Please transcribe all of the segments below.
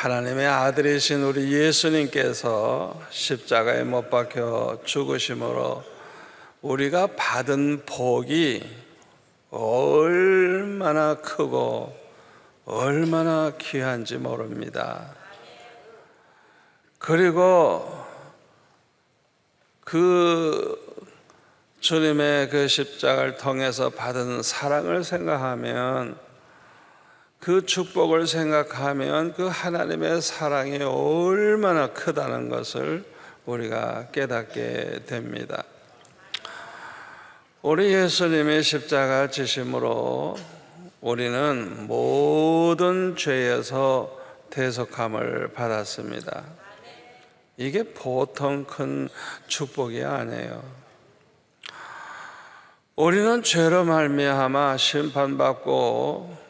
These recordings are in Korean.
하나님의 아들이신 우리 예수님께서 십자가에 못 박혀 죽으심으로 우리가 받은 복이 얼마나 크고 얼마나 귀한지 모릅니다. 그리고 그 주님의 그 십자가를 통해서 받은 사랑을 생각하면, 그 축복을 생각하면 그 하나님의 사랑이 얼마나 크다는 것을 우리가 깨닫게 됩니다. 우리 예수님의 십자가 지심으로 우리는 모든 죄에서 대속함을 받았습니다. 이게 보통 큰 축복이 아니에요. 우리는 죄로 말미암아 심판받고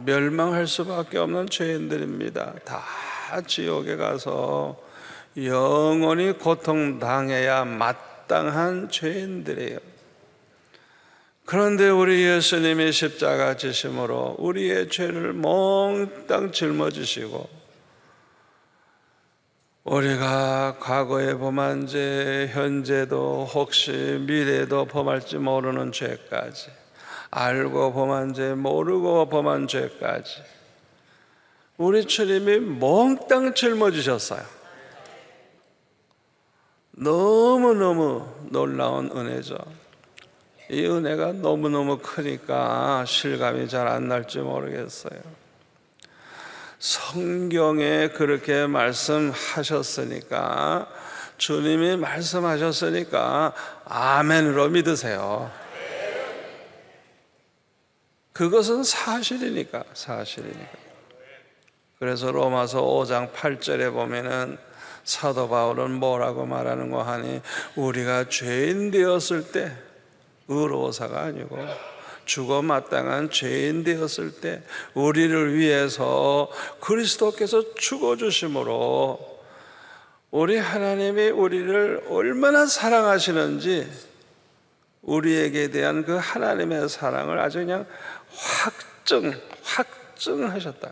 멸망할 수밖에 없는 죄인들입니다. 다 지옥에 가서 영원히 고통당해야 마땅한 죄인들이에요. 그런데 우리 예수님이 십자가 지심으로 우리의 죄를 몽땅 짊어지시고, 우리가 과거에 범한 죄, 현재도 혹시 미래도 범할지 모르는 죄까지, 알고 범한 죄, 모르고 범한 죄까지 우리 주님이 몽땅 짊어지셨어요. 너무너무 놀라운 은혜죠. 이 은혜가 너무너무 크니까 실감이 잘 안 날지 모르겠어요. 성경에 그렇게 말씀하셨으니까, 주님이 말씀하셨으니까 아멘으로 믿으세요. 그것은 사실이니까. 그래서 로마서 5장 8절에 보면은 사도 바울은 뭐라고 말하는 거 하니, 우리가 죄인 되었을 때, 의로사가 아니고 죽어 마땅한 죄인 되었을 때 우리를 위해서 그리스도께서 죽어주심으로, 우리 하나님이 우리를 얼마나 사랑하시는지 우리에게 대한 그 하나님의 사랑을 아주 그냥 확증하셨다.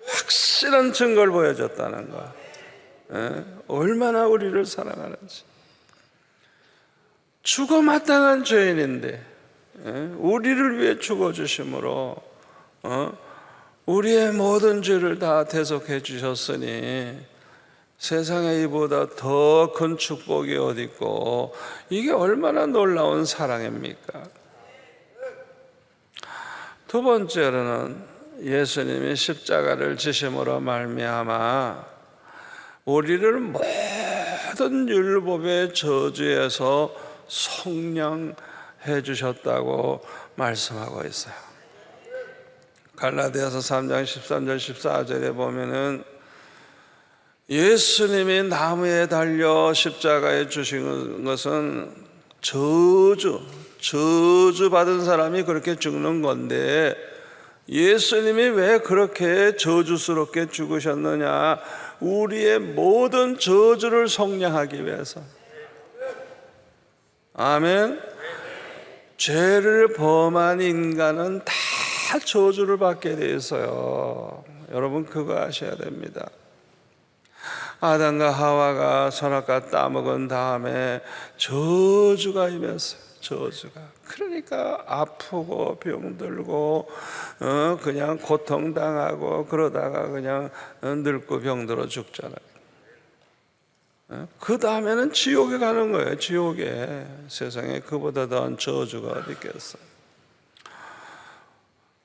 확실한 증거를 보여줬다는 거. 얼마나 우리를 사랑하는지. 죽어 마땅한 죄인인데 우리를 위해 죽어주심으로 우리의 모든 죄를 다 대속해 주셨으니 세상에 이보다 더 큰 축복이 어디 있고, 이게 얼마나 놀라운 사랑입니까? 두 번째로는 예수님이 십자가를 지심으로 말미암아 우리를 모든 율법의 저주에서 속량해 주셨다고 말씀하고 있어요. 갈라디아서 3장 13절 14절에 보면은 예수님이 나무에 달려 십자가에 주신 것은 저주받은 사람이 그렇게 죽는 건데, 예수님이 왜 그렇게 저주스럽게 죽으셨느냐? 우리의 모든 저주를 속량하기 위해서. 아멘. 죄를 범한 인간은 다 저주를 받게 돼 있어요. 여러분 그거 아셔야 됩니다. 아담과 하와가 선악과 따먹은 다음에 저주가 임했어요. 저주가. 그러니까 아프고 병들고 그냥 고통당하고 그러다가 그냥 늙고 병들어 죽잖아요. 그 다음에는 지옥에 가는 거예요. 지옥에. 세상에 그보다 더한 저주가 어디 있겠어요.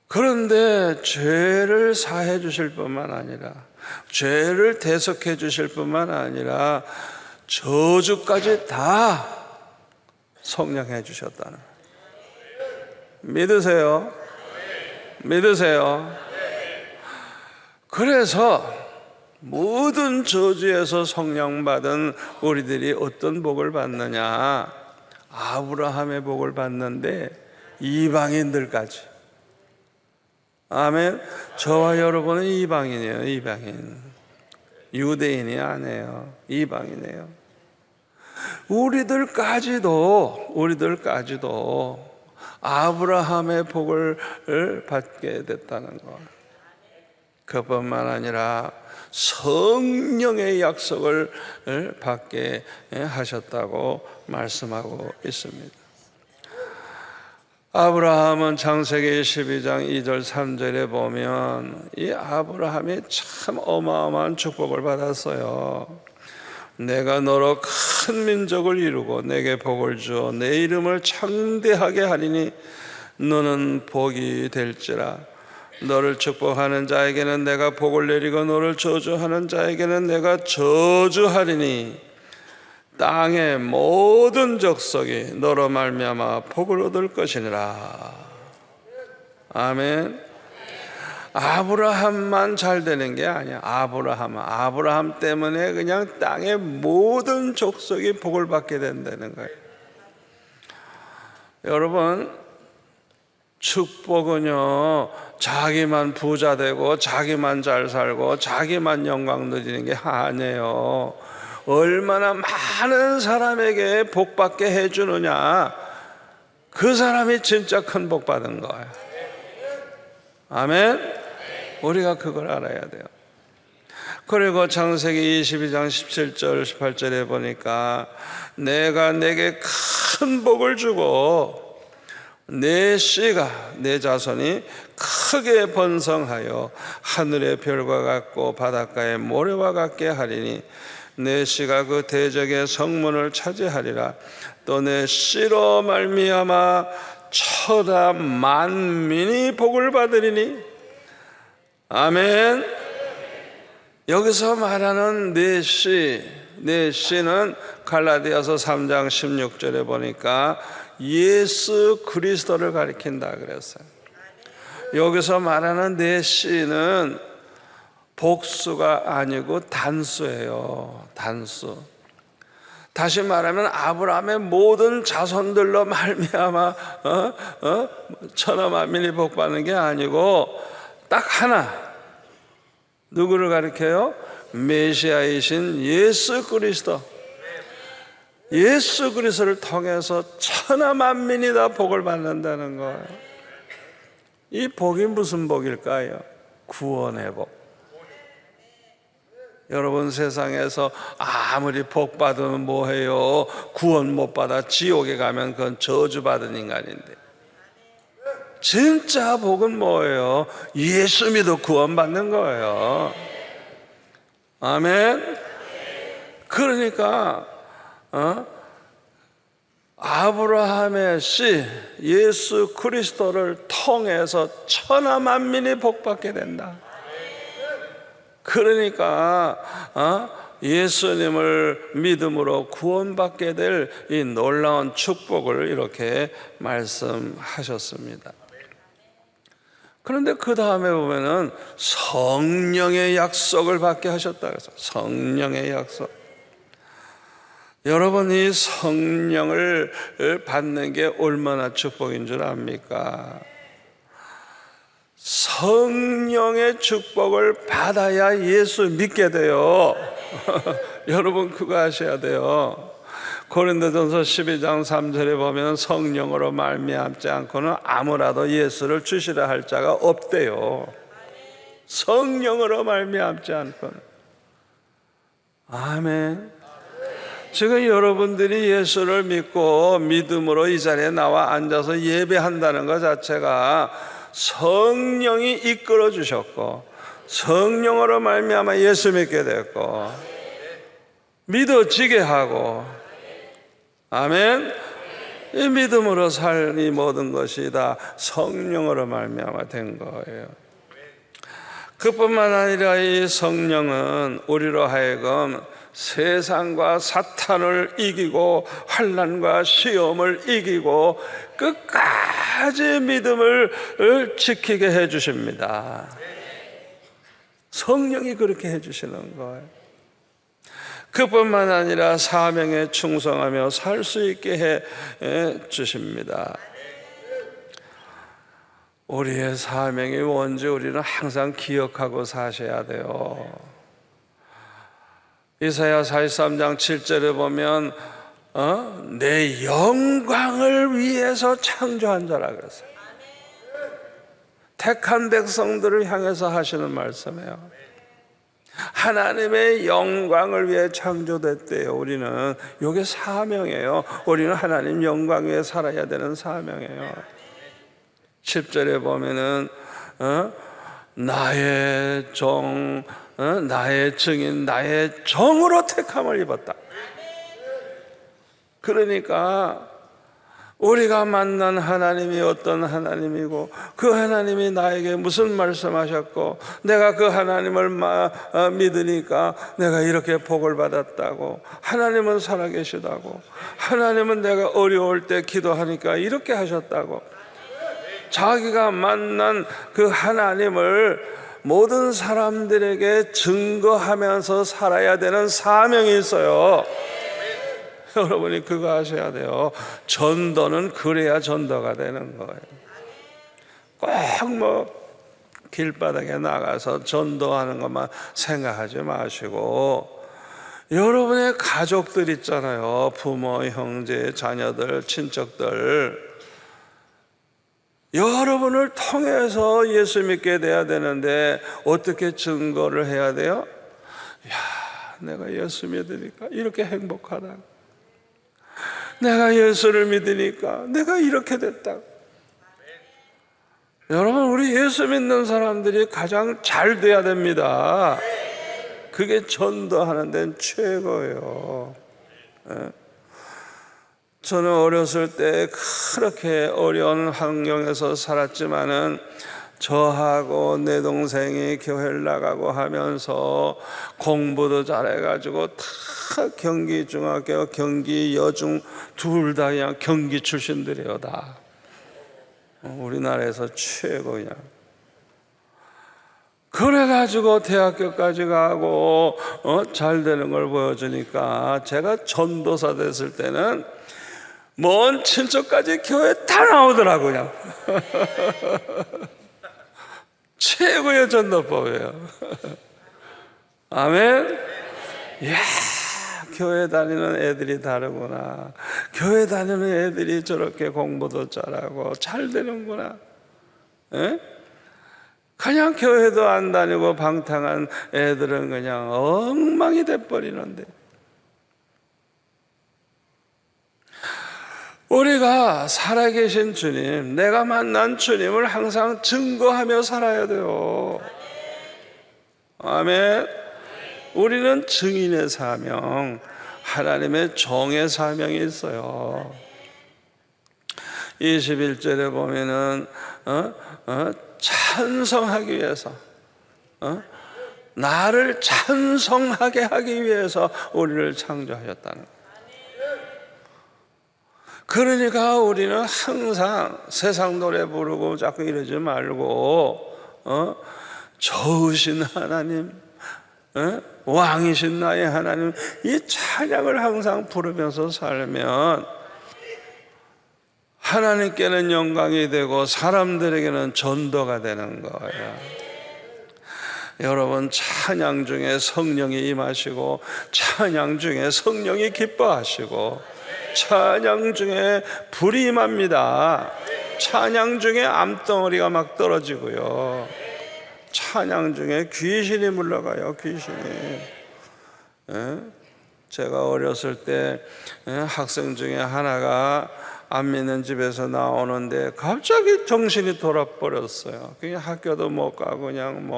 그런데 죄를 사해 주실 뿐만 아니라, 죄를 대속해 주실 뿐만 아니라 저주까지 다 속량해 주셨다는 거예요. 믿으세요? 믿으세요? 그래서 모든 저주에서 속량받은 우리들이 어떤 복을 받느냐? 아브라함의 복을 받는데 이방인들까지. 아멘. 저와 여러분은 이방인이에요. 이방인. 유대인이 아니에요. 이방인이에요. 우리들까지도 아브라함의 복을 받게 됐다는 것. 그뿐만 아니라 성령의 약속을 받게 하셨다고 말씀하고 있습니다. 아브라함은 창세기 12장 2절 3절에 보면 이 아브라함이 참 어마어마한 축복을 받았어요. 내가 너로 큰 민족을 이루고 내게 복을 주어 내 이름을 창대하게 하리니 너는 복이 될지라. 너를 축복하는 자에게는 내가 복을 내리고 너를 저주하는 자에게는 내가 저주하리니 땅의 모든 족속이 너로 말미암아 복을 얻을 것이니라. 아멘. 아브라함만 잘 되는 게 아니야. 아브라함 때문에 그냥 땅의 모든 족속이 복을 받게 된다는 거예요. 여러분, 축복은요, 자기만 부자 되고 자기만 잘 살고 자기만 영광 누리는 게 아니에요. 얼마나 많은 사람에게 복 받게 해주느냐, 그 사람이 진짜 큰 복 받은 거예요. 아멘. 우리가 그걸 알아야 돼요. 그리고 창세기 22장 17절 18절에 보니까 내가 내게 큰 복을 주고 내 씨가, 내 자손이 크게 번성하여 하늘의 별과 같고 바닷가의 모래와 같게 하리니 내 씨가 그 대적의 성문을 차지하리라. 또 내 씨로 말미암아 천하 만민이 복을 받으리니. 아멘. 여기서 말하는 내 씨는 갈라디아서 3장 16절에 보니까 예수 그리스도를 가리킨다 그랬어요. 여기서 말하는 내 씨는 복수가 아니고 단수예요. 단수. 다시 말하면 아브라함의 모든 자손들로 말미암아 천하 만민이 복받는 게 아니고 딱 하나, 누구를 가리켜요? 메시아이신 예수 그리스도. 예수 그리스도를 통해서 천하 만민이 다 복을 받는다는 거예요. 이 복이 무슨 복일까요? 구원의 복. 여러분, 세상에서 아무리 복 받으면 뭐해요? 구원 못 받아 지옥에 가면 그건 저주받은 인간인데, 진짜 복은 뭐예요? 예수 믿어 구원 받는 거예요. 아멘. 그러니까 아브라함의 씨 예수 그리스도를 통해서 천하 만민이 복받게 된다. 그러니까 예수님을 믿음으로 구원받게 될 이 놀라운 축복을 이렇게 말씀하셨습니다. 그런데 그 다음에 보면은 성령의 약속을 받게 하셨다 그래서 성령의 약속. 여러분, 이 성령을 받는 게 얼마나 축복인 줄 압니까? 성령의 축복을 받아야 예수 믿게 돼요. 여러분, 그거 아셔야 돼요. 고린도전서 12장 3절에 보면 성령으로 말미암지 않고는 아무라도 예수를 주시라 할 자가 없대요. 성령으로 말미암지 않고는. 아멘. 지금 여러분들이 예수를 믿고 믿음으로 이 자리에 나와 앉아서 예배한다는 것 자체가 성령이 이끌어 주셨고 성령으로 말미암아 예수 믿게 됐고 믿어지게 하고, 아멘. 이 믿음으로 살 이 모든 것이 다 성령으로 말미암아 된 거예요. 그뿐만 아니라 이 성령은 우리로 하여금 세상과 사탄을 이기고 환난과 시험을 이기고 끝까지 믿음을 지키게 해주십니다. 성령이 그렇게 해주시는 거예요. 그뿐만 아니라 사명에 충성하며 살 수 있게 해주십니다. 우리의 사명이 뭔지 우리는 항상 기억하고 사셔야 돼요. 이사야 43장 7절에 보면 내 영광을 위해서 창조한 자라 그랬어요. 택한 백성들을 향해서 하시는 말씀이에요. 하나님의 영광을 위해 창조됐대요. 우리는 이게 사명이에요. 우리는 하나님 영광 위에 살아야 되는 사명이에요. 10절에 보면은 나의 종, 나의 증인, 나의 정으로 택함을 입었다. 그러니까 우리가 만난 하나님이 어떤 하나님이고 그 하나님이 나에게 무슨 말씀하셨고 내가 그 하나님을 믿으니까 내가 이렇게 복을 받았다고, 하나님은 살아계시다고, 하나님은 내가 어려울 때 기도하니까 이렇게 하셨다고, 자기가 만난 그 하나님을 모든 사람들에게 증거하면서 살아야 되는 사명이 있어요. 여러분이 그거 하셔야 돼요. 전도는 그래야 전도가 되는 거예요. 꼭 길바닥에 나가서 전도하는 것만 생각하지 마시고, 여러분의 가족들 있잖아요. 부모, 형제, 자녀들, 친척들, 여러분을 통해서 예수 믿게 돼야 되는데 어떻게 증거를 해야 돼요? 야, 내가 예수 믿으니까 이렇게 행복하다. 내가 예수를 믿으니까 내가 이렇게 됐다. 여러분, 우리 예수 믿는 사람들이 가장 잘 돼야 됩니다. 그게 전도하는 데는 최고예요. 저는 어렸을 때 그렇게 어려운 환경에서 살았지만은 저하고 내 동생이 교회를 나가고 하면서 공부도 잘해가지고 다 경기 중학교, 경기 여중 둘 다 그냥 경기 출신들이에요. 다 우리나라에서 최고 그냥. 그래가지고 대학교까지 가고 잘 되는 걸 보여주니까 제가 전도사 됐을 때는 먼 친척까지 교회 다 나오더라고요. 최고의 전도법이에요. 아멘. 이야, 교회 다니는 애들이 다르구나. 교회 다니는 애들이 저렇게 공부도 잘하고 잘 되는구나. 에? 그냥 교회도 안 다니고 방탕한 애들은 그냥 엉망이 돼버리는데, 우리가 살아계신 주님, 내가 만난 주님을 항상 증거하며 살아야 돼요. 아멘. 우리는 증인의 사명, 하나님의 종의 사명이 있어요. 21절에 보면은 찬송하기 위해서, 나를 찬송하게 하기 위해서 우리를 창조하셨다는 거예요. 그러니까 우리는 항상 세상 노래 부르고 자꾸 이러지 말고 좋으신 하나님, 왕이신 나의 하나님, 이 찬양을 항상 부르면서 살면 하나님께는 영광이 되고 사람들에게는 전도가 되는 거예요. 여러분, 찬양 중에 성령이 임하시고, 찬양 중에 성령이 기뻐하시고, 찬양 중에 불이 임합니다. 찬양 중에 암덩어리가 막 떨어지고요, 찬양 중에 귀신이 물러가요. 귀신이. 제가 어렸을 때 학생 중에 하나가 안 믿는 집에서 나오는데 갑자기 정신이 돌아버렸어요. 그냥 학교도 못 가고 그냥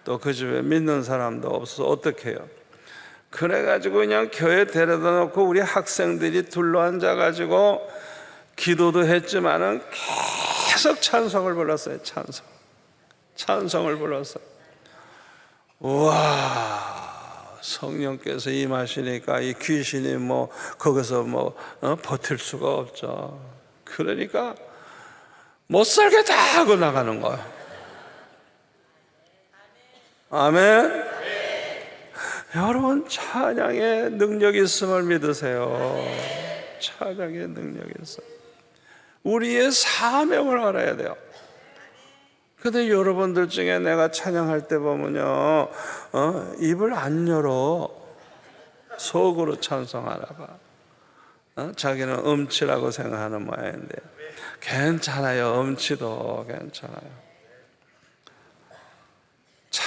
또 그 집에 믿는 사람도 없어서 어떻게 해요? 그래가지고 그냥 교회 데려다 놓고 우리 학생들이 둘러앉아가지고 기도도 했지만은 계속 찬송을 불렀어요. 찬송을 불렀어요. 우와, 성령께서 임하시니까 이 귀신이 거기서 버틸 수가 없죠. 그러니까 못 살겠다 하고 나가는 거예요. 아멘. 여러분, 찬양의 능력이 있음을 믿으세요. 찬양의 능력이 있어요. 우리의 사명을 알아야 돼요. 근데 여러분들 중에 내가 찬양할 때 보면요, 입을 안 열어. 속으로 찬송하나 봐. 자기는 음치라고 생각하는 모양인데 괜찮아요. 음치도 괜찮아요.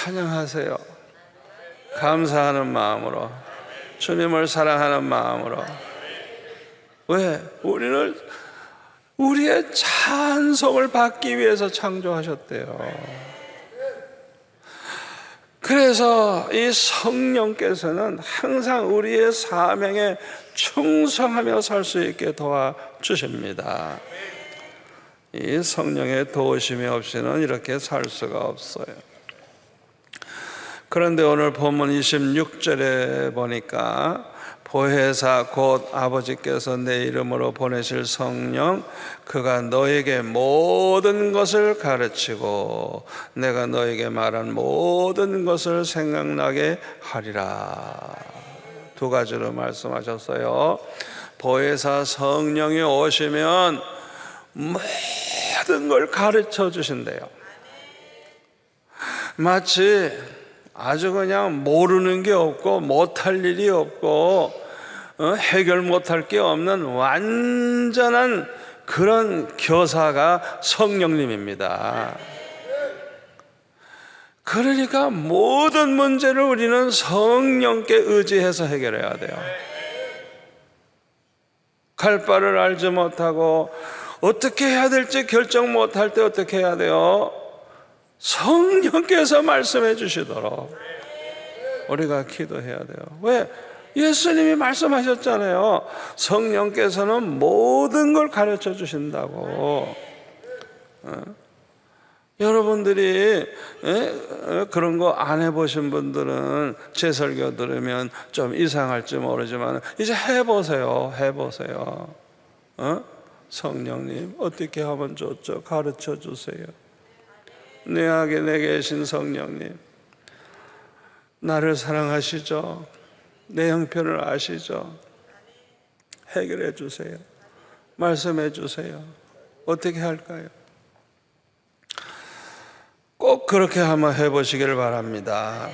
찬양하세요. 감사하는 마음으로, 주님을 사랑하는 마음으로. 왜? 우리는 우리의 찬송을 받기 위해서 창조하셨대요. 그래서 이 성령께서는 항상 우리의 사명에 충성하며 살 수 있게 도와주십니다. 이 성령의 도우심이 없이는 이렇게 살 수가 없어요. 그런데 오늘 본문 26절에 보니까 보혜사 곧 아버지께서 내 이름으로 보내실 성령 그가 너에게 모든 것을 가르치고 내가 너에게 말한 모든 것을 생각나게 하리라. 두 가지로 말씀하셨어요. 보혜사 성령이 오시면 모든 걸 가르쳐 주신대요. 마치 아주 그냥 모르는 게 없고 못할 일이 없고 해결 못할 게 없는 완전한 그런 교사가 성령님입니다. 그러니까 모든 문제를 우리는 성령께 의지해서 해결해야 돼요. 갈 바를 알지 못하고 어떻게 해야 될지 결정 못할 때 어떻게 해야 돼요? 성령께서 말씀해 주시도록 우리가 기도해야 돼요. 왜? 예수님이 말씀하셨잖아요. 성령께서는 모든 걸 가르쳐 주신다고. 여러분들이 그런 거 안 해보신 분들은 제 설교 들으면 좀 이상할지 모르지만 이제 해보세요. 해보세요. 성령님 어떻게 하면 좋죠? 가르쳐 주세요. 내 안에 계신 성령님, 나를 사랑하시죠? 내 형편을 아시죠? 해결해 주세요. 말씀해 주세요. 어떻게 할까요? 꼭 그렇게 한번 해보시길 바랍니다.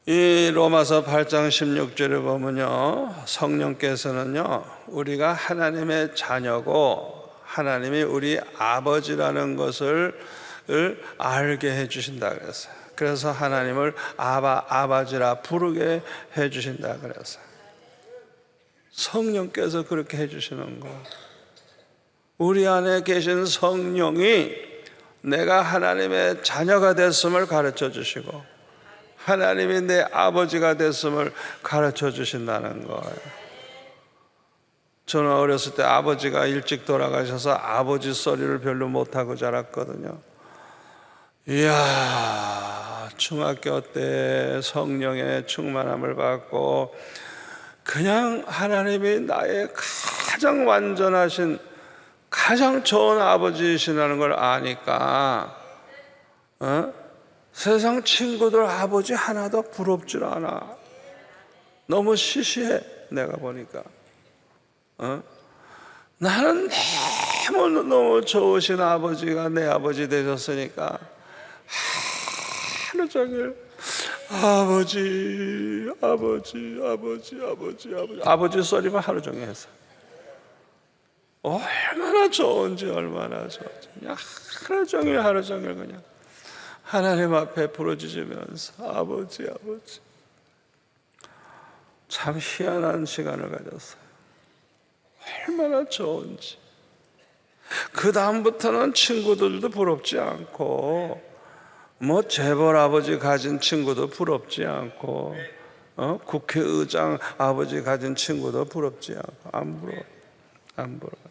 이 로마서 8장 16절에 보면요, 성령께서는요 우리가 하나님의 자녀고 하나님이 우리 아버지라는 것을 알게 해주신다 그랬어요. 그래서 하나님을 아버지라 부르게 해주신다 그랬어요. 성령께서 그렇게 해주시는 거. 우리 안에 계신 성령이 내가 하나님의 자녀가 됐음을 가르쳐 주시고 하나님이 내 아버지가 됐음을 가르쳐 주신다는 거예요. 저는 어렸을 때 아버지가 일찍 돌아가셔서 아버지 소리를 별로 못하고 자랐거든요. 이야, 중학교 때 성령의 충만함을 받고 그냥 하나님이 나의 가장 완전하신 가장 좋은 아버지이시라는 걸 아니까 세상 친구들 아버지 하나도 부럽질 않아. 너무 시시해 내가 보니까. 나는 너무 좋으신 아버지가 내 아버지 되셨으니까 하루 종일 아버지 소리만 하루 종일 했어. 얼마나 좋은지 그냥 하루 종일 그냥 하나님 앞에 부르짖으면서 아버지 참 희한한 시간을 가졌어요. 얼마나 좋은지. 그 다음부터는 친구들도 부럽지 않고 뭐 재벌 아버지 가진 친구도 부럽지 않고 국회의장 아버지 가진 친구도 부럽지 않고 안 부러워.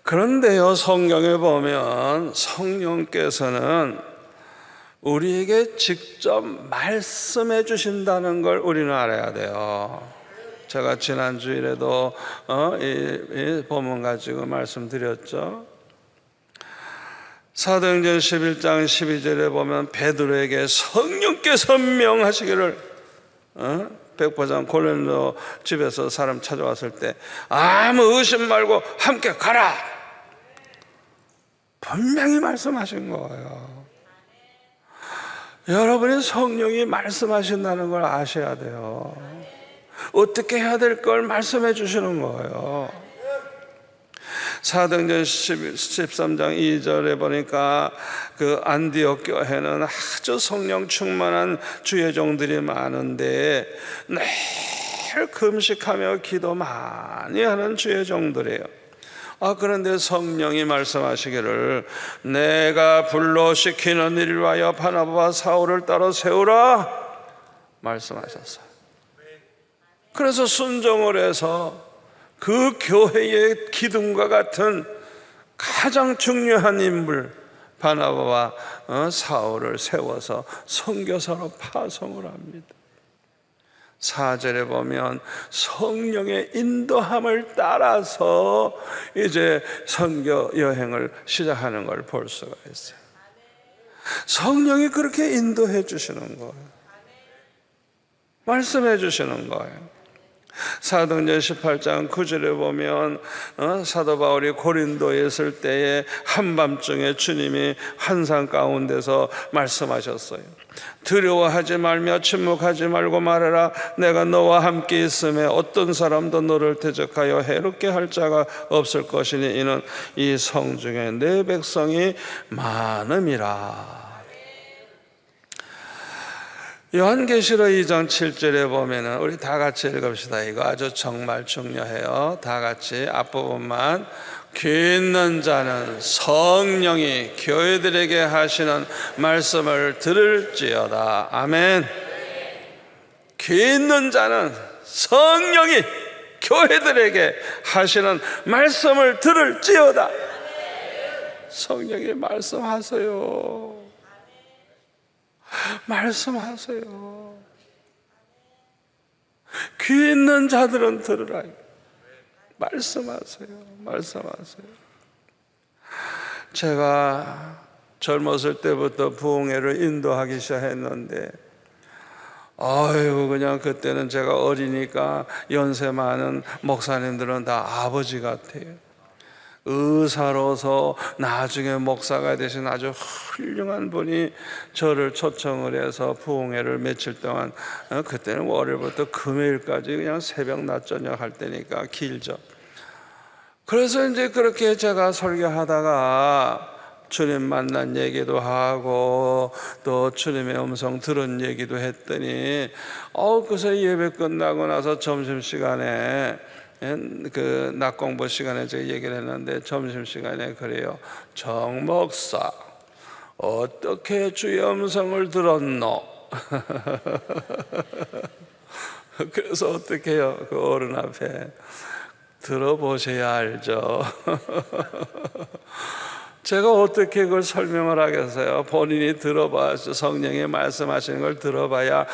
그런데요, 성경에 보면 성령께서는 우리에게 직접 말씀해 주신다는 걸 우리는 알아야 돼요. 제가 지난 주일에도 이 본문 가지고 말씀드렸죠. 사도행전 11장 12절에 보면 베드로에게 성령께서 명하시기를 백부장 고넬료 집에서 사람 찾아왔을 때 아무 의심 말고 함께 가라, 분명히 말씀하신 거예요. 여러분이 성령이 말씀하신다는 걸 아셔야 돼요. 어떻게 해야 될 걸 말씀해 주시는 거예요. 사도행전 13장 2절에 보니까 그 안디옥 교회는 아주 성령 충만한 주의 종들이 많은데 늘 금식하며 기도 많이 하는 주의 종들이에요. 그런데 성령이 말씀하시기를 내가 불러시키는 일을 위하여 바나바와 사울을 따로 세우라 말씀하셨어요. 그래서 순종을 해서 그 교회의 기둥과 같은 가장 중요한 인물 바나바와 사울을 세워서 선교사로 파송을 합니다. 4절에 보면 성령의 인도함을 따라서 이제 선교 여행을 시작하는 걸 볼 수가 있어요. 성령이 그렇게 인도해 주시는 거예요. 말씀해 주시는 거예요. 사도행전 18장 9절에 보면 사도 바울이 고린도에 있을 때에 한밤중에 주님이 환상 가운데서 말씀하셨어요. 두려워하지 말며 침묵하지 말고 말해라. 내가 너와 함께 있음에 어떤 사람도 너를 대적하여 해롭게 할 자가 없을 것이니 이는 이 성 중에 내 백성이 많음이라. 요한계시록 2장 7절에 보면은 우리 다 같이 읽읍시다. 이거 아주 정말 중요해요. 다 같이 앞부분만. 귀 있는 자는 성령이 교회들에게 하시는 말씀을 들을지어다. 아멘. 귀 있는 자는 성령이 교회들에게 하시는 말씀을 들을지어다. 성령이 말씀하세요. 말씀하세요. 귀 있는 자들은 들으라. 말씀하세요. 말씀하세요. 제가 젊었을 때부터 부흥회를 인도하기 시작했는데 그냥 그때는 제가 어리니까 연세 많은 목사님들은 다 아버지 같아요. 의사로서 나중에 목사가 되신 아주 훌륭한 분이 저를 초청을 해서 부흥회를 며칠 동안, 그때는 월요일부터 금요일까지 그냥 새벽 낮 저녁 할 때니까 길죠. 그래서 이제 그렇게 제가 설교하다가 주님 만난 얘기도 하고 또 주님의 음성 들은 얘기도 했더니 그래서 예배 끝나고 나서 점심시간에 그 낮 공부 시간에 제가 얘기를 했는데 점심시간에 그래요. 정 목사 어떻게 주의 음성을 들었노? 그래서 어떻게 해요? 그 어른 앞에 들어보셔야 알죠. 제가 어떻게 그걸 설명을 하겠어요? 본인이 들어봐서 성령이 말씀하시는 걸 들어봐야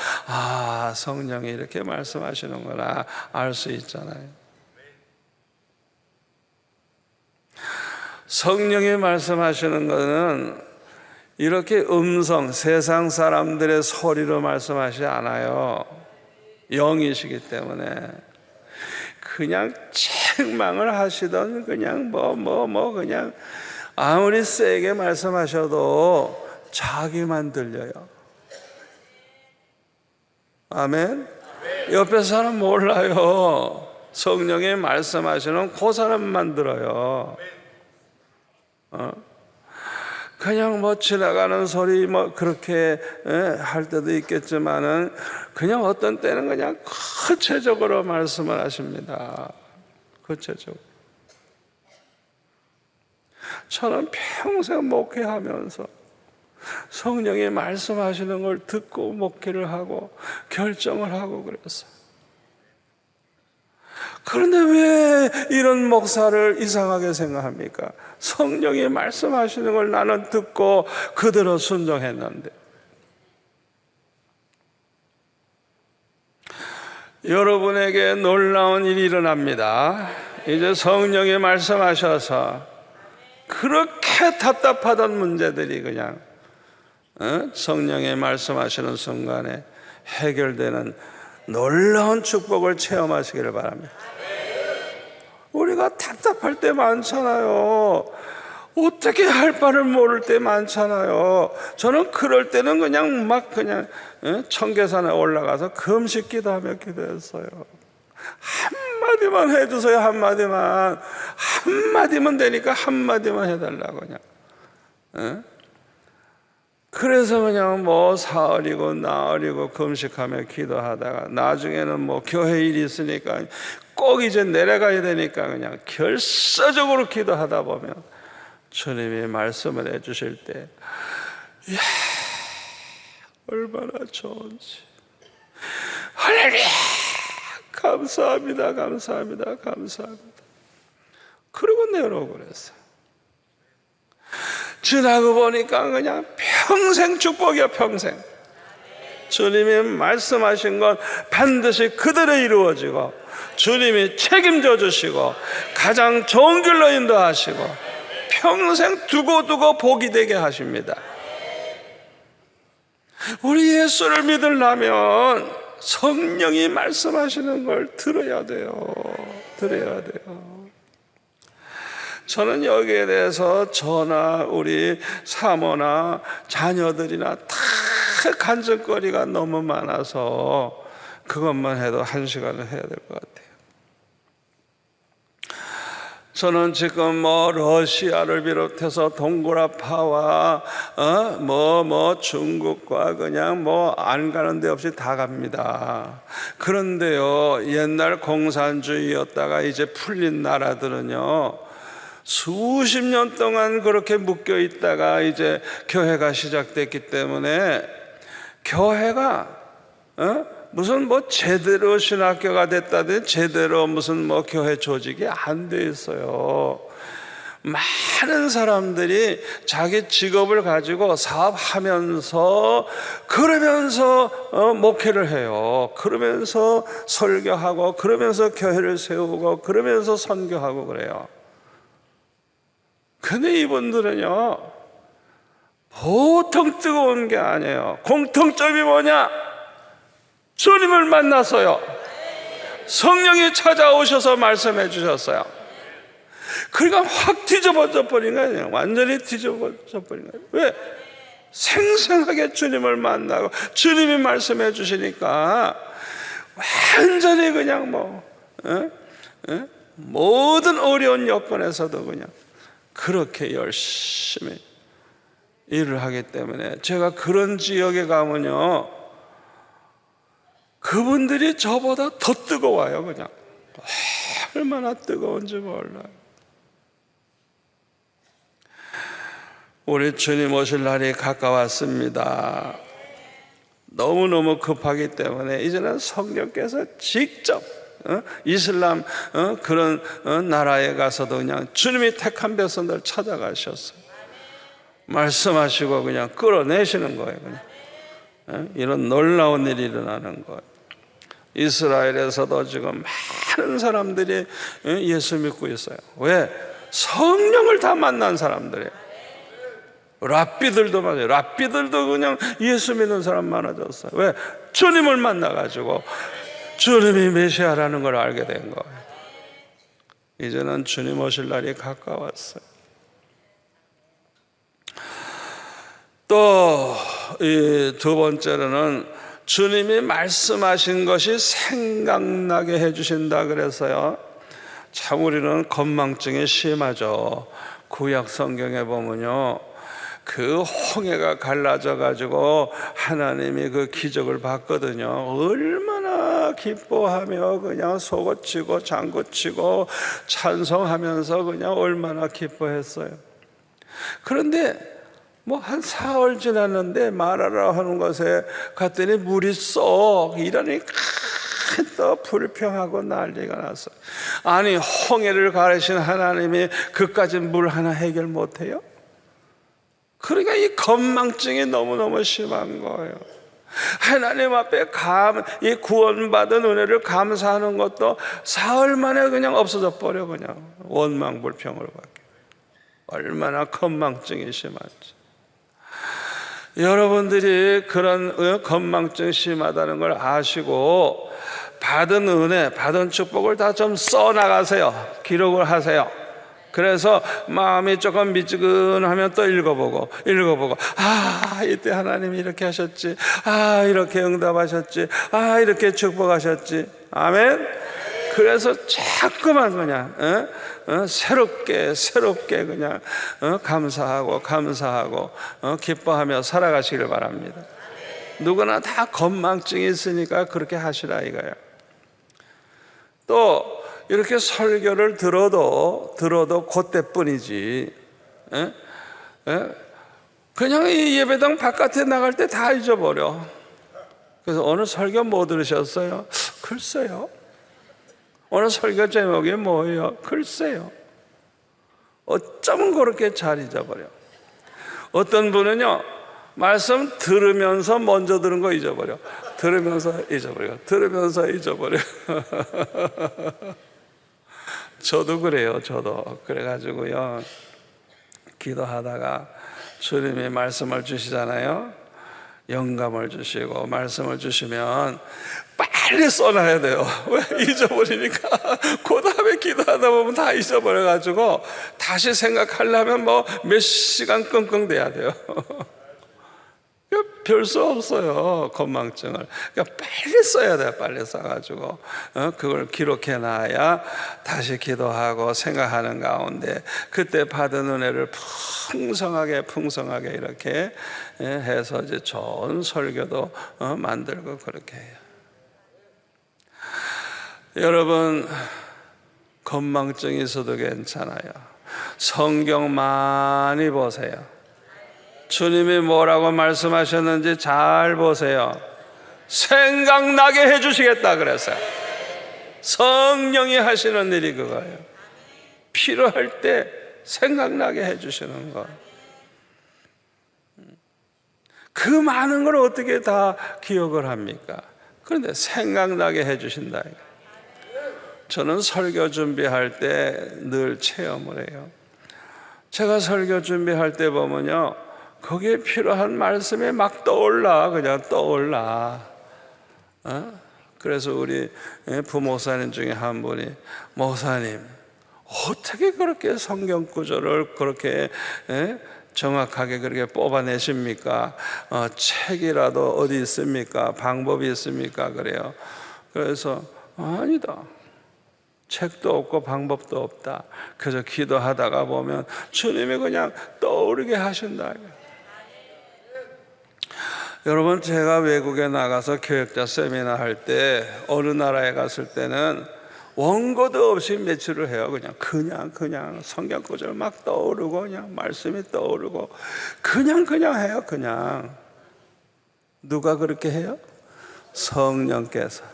성령이 이렇게 말씀하시는구나 알 수 있잖아요. 성령이 말씀하시는 것은 이렇게 세상 사람들의 소리로 말씀하시지 않아요. 영이시기 때문에 그냥 책망을 하시던 그냥 그냥 아무리 세게 말씀하셔도 자기만 들려요. 아멘. 옆에 사람 몰라요. 성령이 말씀하시는 그 사람만 들어요. 그냥 지나가는 소리 그렇게 할 때도 있겠지만은 그냥 어떤 때는 그냥 구체적으로 말씀을 하십니다. 구체적으로. 저는 평생 목회하면서 성령이 말씀하시는 걸 듣고 목회를 하고 결정을 하고 그랬어요. 그런데 왜 이런 목사를 이상하게 생각합니까? 성령이 말씀하시는 걸 나는 듣고 그대로 순종했는데. 여러분에게 놀라운 일이 일어납니다. 이제 성령이 말씀하셔서 그렇게 답답하던 문제들이 그냥 성령이 말씀하시는 순간에 해결되는 놀라운 축복을 체험하시기를 바랍니다. 우리가 답답할 때 많잖아요. 어떻게 할 바를 모를 때 많잖아요. 저는 그럴 때는 그냥 청계산에 올라가서 금식 기도하며 기도했어요. 한마디만 해주세요. 한마디만 되니까 한마디만 해달라고 그냥. 그래서 그냥 뭐 사흘이고 나흘이고 금식하며 기도하다가 나중에는 뭐 교회 일이 있으니까 꼭 이제 내려가야 되니까 그냥 결사적으로 기도하다 보면 주님이 말씀을 해주실 때, 이야, 얼마나 좋은지. 할렐루야! 감사합니다. 그러고 내려오고 그랬어요. 지나고 보니까 그냥 평생 축복이야, 평생. 주님이 말씀하신 건 반드시 그대로 이루어지고, 주님이 책임져 주시고, 가장 좋은 길로 인도하시고, 평생 두고 복이 되게 하십니다. 우리 예수를 믿으려면 성령이 말씀하시는 걸 들어야 돼요. 저는 여기에 대해서 저나 우리 사모나 자녀들이나 다 간증거리가 너무 많아서 그것만 해도 1시간을 해야 될 것 같아요. 저는 지금 뭐 러시아를 비롯해서 동굴아파와 중국과 그냥 뭐 안 가는 데 없이 다 갑니다. 그런데요, 옛날 공산주의였다가 이제 풀린 나라들은요, 수십 년 동안 그렇게 묶여 있다가 이제 교회가 시작됐기 때문에 교회가 무슨 뭐 제대로 신학교가 됐다든 제대로 무슨 뭐 교회 조직이 안 돼 있어요. 많은 사람들이 자기 직업을 가지고 사업하면서 그러면서 목회를 해요. 그러면서 설교하고 그러면서 교회를 세우고 그러면서 선교하고 그래요. 근데 이분들은요, 보통 뜨거운 게 아니에요. 공통점이 뭐냐? 주님을 만나서요, 성령이 찾아오셔서 말씀해 주셨어요. 그러니까 확 뒤집어져 버린 거예요. 완전히 뒤집어져 버린 거예요. 왜? 생생하게 주님을 만나고 주님이 말씀해 주시니까 완전히 그냥 모든 어려운 여건에서도 그냥 그렇게 열심히 일을 하기 때문에 제가 그런 지역에 가면요, 그분들이 저보다 더 뜨거워요. 그냥 얼마나 뜨거운지 몰라요. 우리 주님 오실 날이 가까웠습니다. 너무너무 급하기 때문에 이제는 성령께서 직접 이슬람 그런 나라에 가서도 그냥 주님이 택한 백성들 찾아가셨어요. 말씀하시고 그냥 끌어내시는 거예요. 그냥 이런 놀라운 일이 일어나는 거예요. 이스라엘에서도 지금 많은 사람들이 예수 믿고 있어요. 왜? 성령을 다 만난 사람들이에요. 랍비들도 맞아요. 랍비들도 그냥 예수 믿는 사람 많아졌어요. 왜? 주님을 만나가지고 주님이 메시아라는 걸 알게 된 거예요. 이제는 주님 오실 날이 가까웠어요. 또 이 두 번째로는 주님이 말씀하신 것이 생각나게 해주신다 그래서요, 참 우리는 건망증이 심하죠. 구약 성경에 보면요, 그 홍해가 갈라져 가지고 하나님이 그 기적을 봤거든요. 얼마나 기뻐하며 그냥 속옷치고 장구치고 찬송하면서 그냥 얼마나 기뻐했어요. 그런데 뭐 한 사흘 지났는데 마라라 하는 곳에 갔더니 물이 쏙 이러니 또 불평하고 난리가 났어요. 아니, 홍해를 가르신 하나님이 그까지 물 하나 해결 못해요? 그러니까 이 건망증이 너무너무 심한 거예요. 하나님 앞에 이 구원받은 은혜를 감사하는 것도 사흘 만에 그냥 없어져 버려. 그냥 원망불평으로 바뀌어요. 얼마나 건망증이 심한지. 여러분들이 그런 건망증 심하다는 걸 아시고 받은 은혜, 받은 축복을 다 좀 써나가세요. 기록을 하세요. 그래서 마음이 조금 미지근하면 또 읽어보고 이때 하나님이 이렇게 하셨지, 이렇게 응답하셨지, 이렇게 축복하셨지. 아멘. 그래서 자꾸만 그냥 새롭게 그냥 감사하고 기뻐하며 살아가시길 바랍니다. 누구나 다 건망증이 있으니까 그렇게 하시라 이거예요. 또 이렇게 설교를 들어도 그때뿐이지. 그냥 이 예배당 바깥에 나갈 때 다 잊어버려. 그래서 오늘 설교 뭐 들으셨어요? 글쎄요. 오늘 설교 제목이 뭐예요? 글쎄요. 어쩌면 그렇게 잘 잊어버려. 어떤 분은요, 말씀 들으면서 먼저 들은 거 잊어버려. 들으면서 잊어버려. 저도 그래요. 그래가지고요, 기도하다가 주님이 말씀을 주시잖아요. 영감을 주시고 말씀을 주시면 빨리 써놔야 돼요. 왜? 잊어버리니까. 그 다음에 기도하다 보면 다 잊어버려가지고 다시 생각하려면 뭐 몇 시간 끙끙 대야 돼요. 별 수 없어요, 건망증을. 그러니까 빨리 써야 돼요. 빨리 써가지고 그걸 기록해놔야 다시 기도하고 생각하는 가운데 그때 받은 은혜를 풍성하게 이렇게 해서 이제 좋은 설교도 만들고 그렇게 해요. 여러분, 건망증이 있어도 괜찮아요. 성경 많이 보세요. 주님이 뭐라고 말씀하셨는지 잘 보세요. 생각나게 해주시겠다 그랬어요. 성령이 하시는 일이 그거예요. 필요할 때 생각나게 해주시는 거. 그 많은 걸 어떻게 다 기억을 합니까? 그런데 생각나게 해주신다. 저는 설교 준비할 때 늘 체험을 해요. 제가 설교 준비할 때 보면요, 거기에 필요한 말씀이 막 그냥 떠올라. 그래서 우리 부목사님 중에 한 분이, 목사님 어떻게 그렇게 성경 구절을 그렇게 정확하게 그렇게 뽑아내십니까? 책이라도 어디 있습니까? 방법이 있습니까? 그래요. 그래서 아니다, 책도 없고 방법도 없다. 그래서 기도하다가 보면 주님이 그냥 떠오르게 하신다. 여러분, 제가 외국에 나가서 교역자 세미나 할 때 어느 나라에 갔을 때는 원고도 없이 매출을 해요. 그냥 성경 구절 막 떠오르고 그냥 말씀이 떠오르고 그냥 해요. 그냥. 누가 그렇게 해요? 성령께서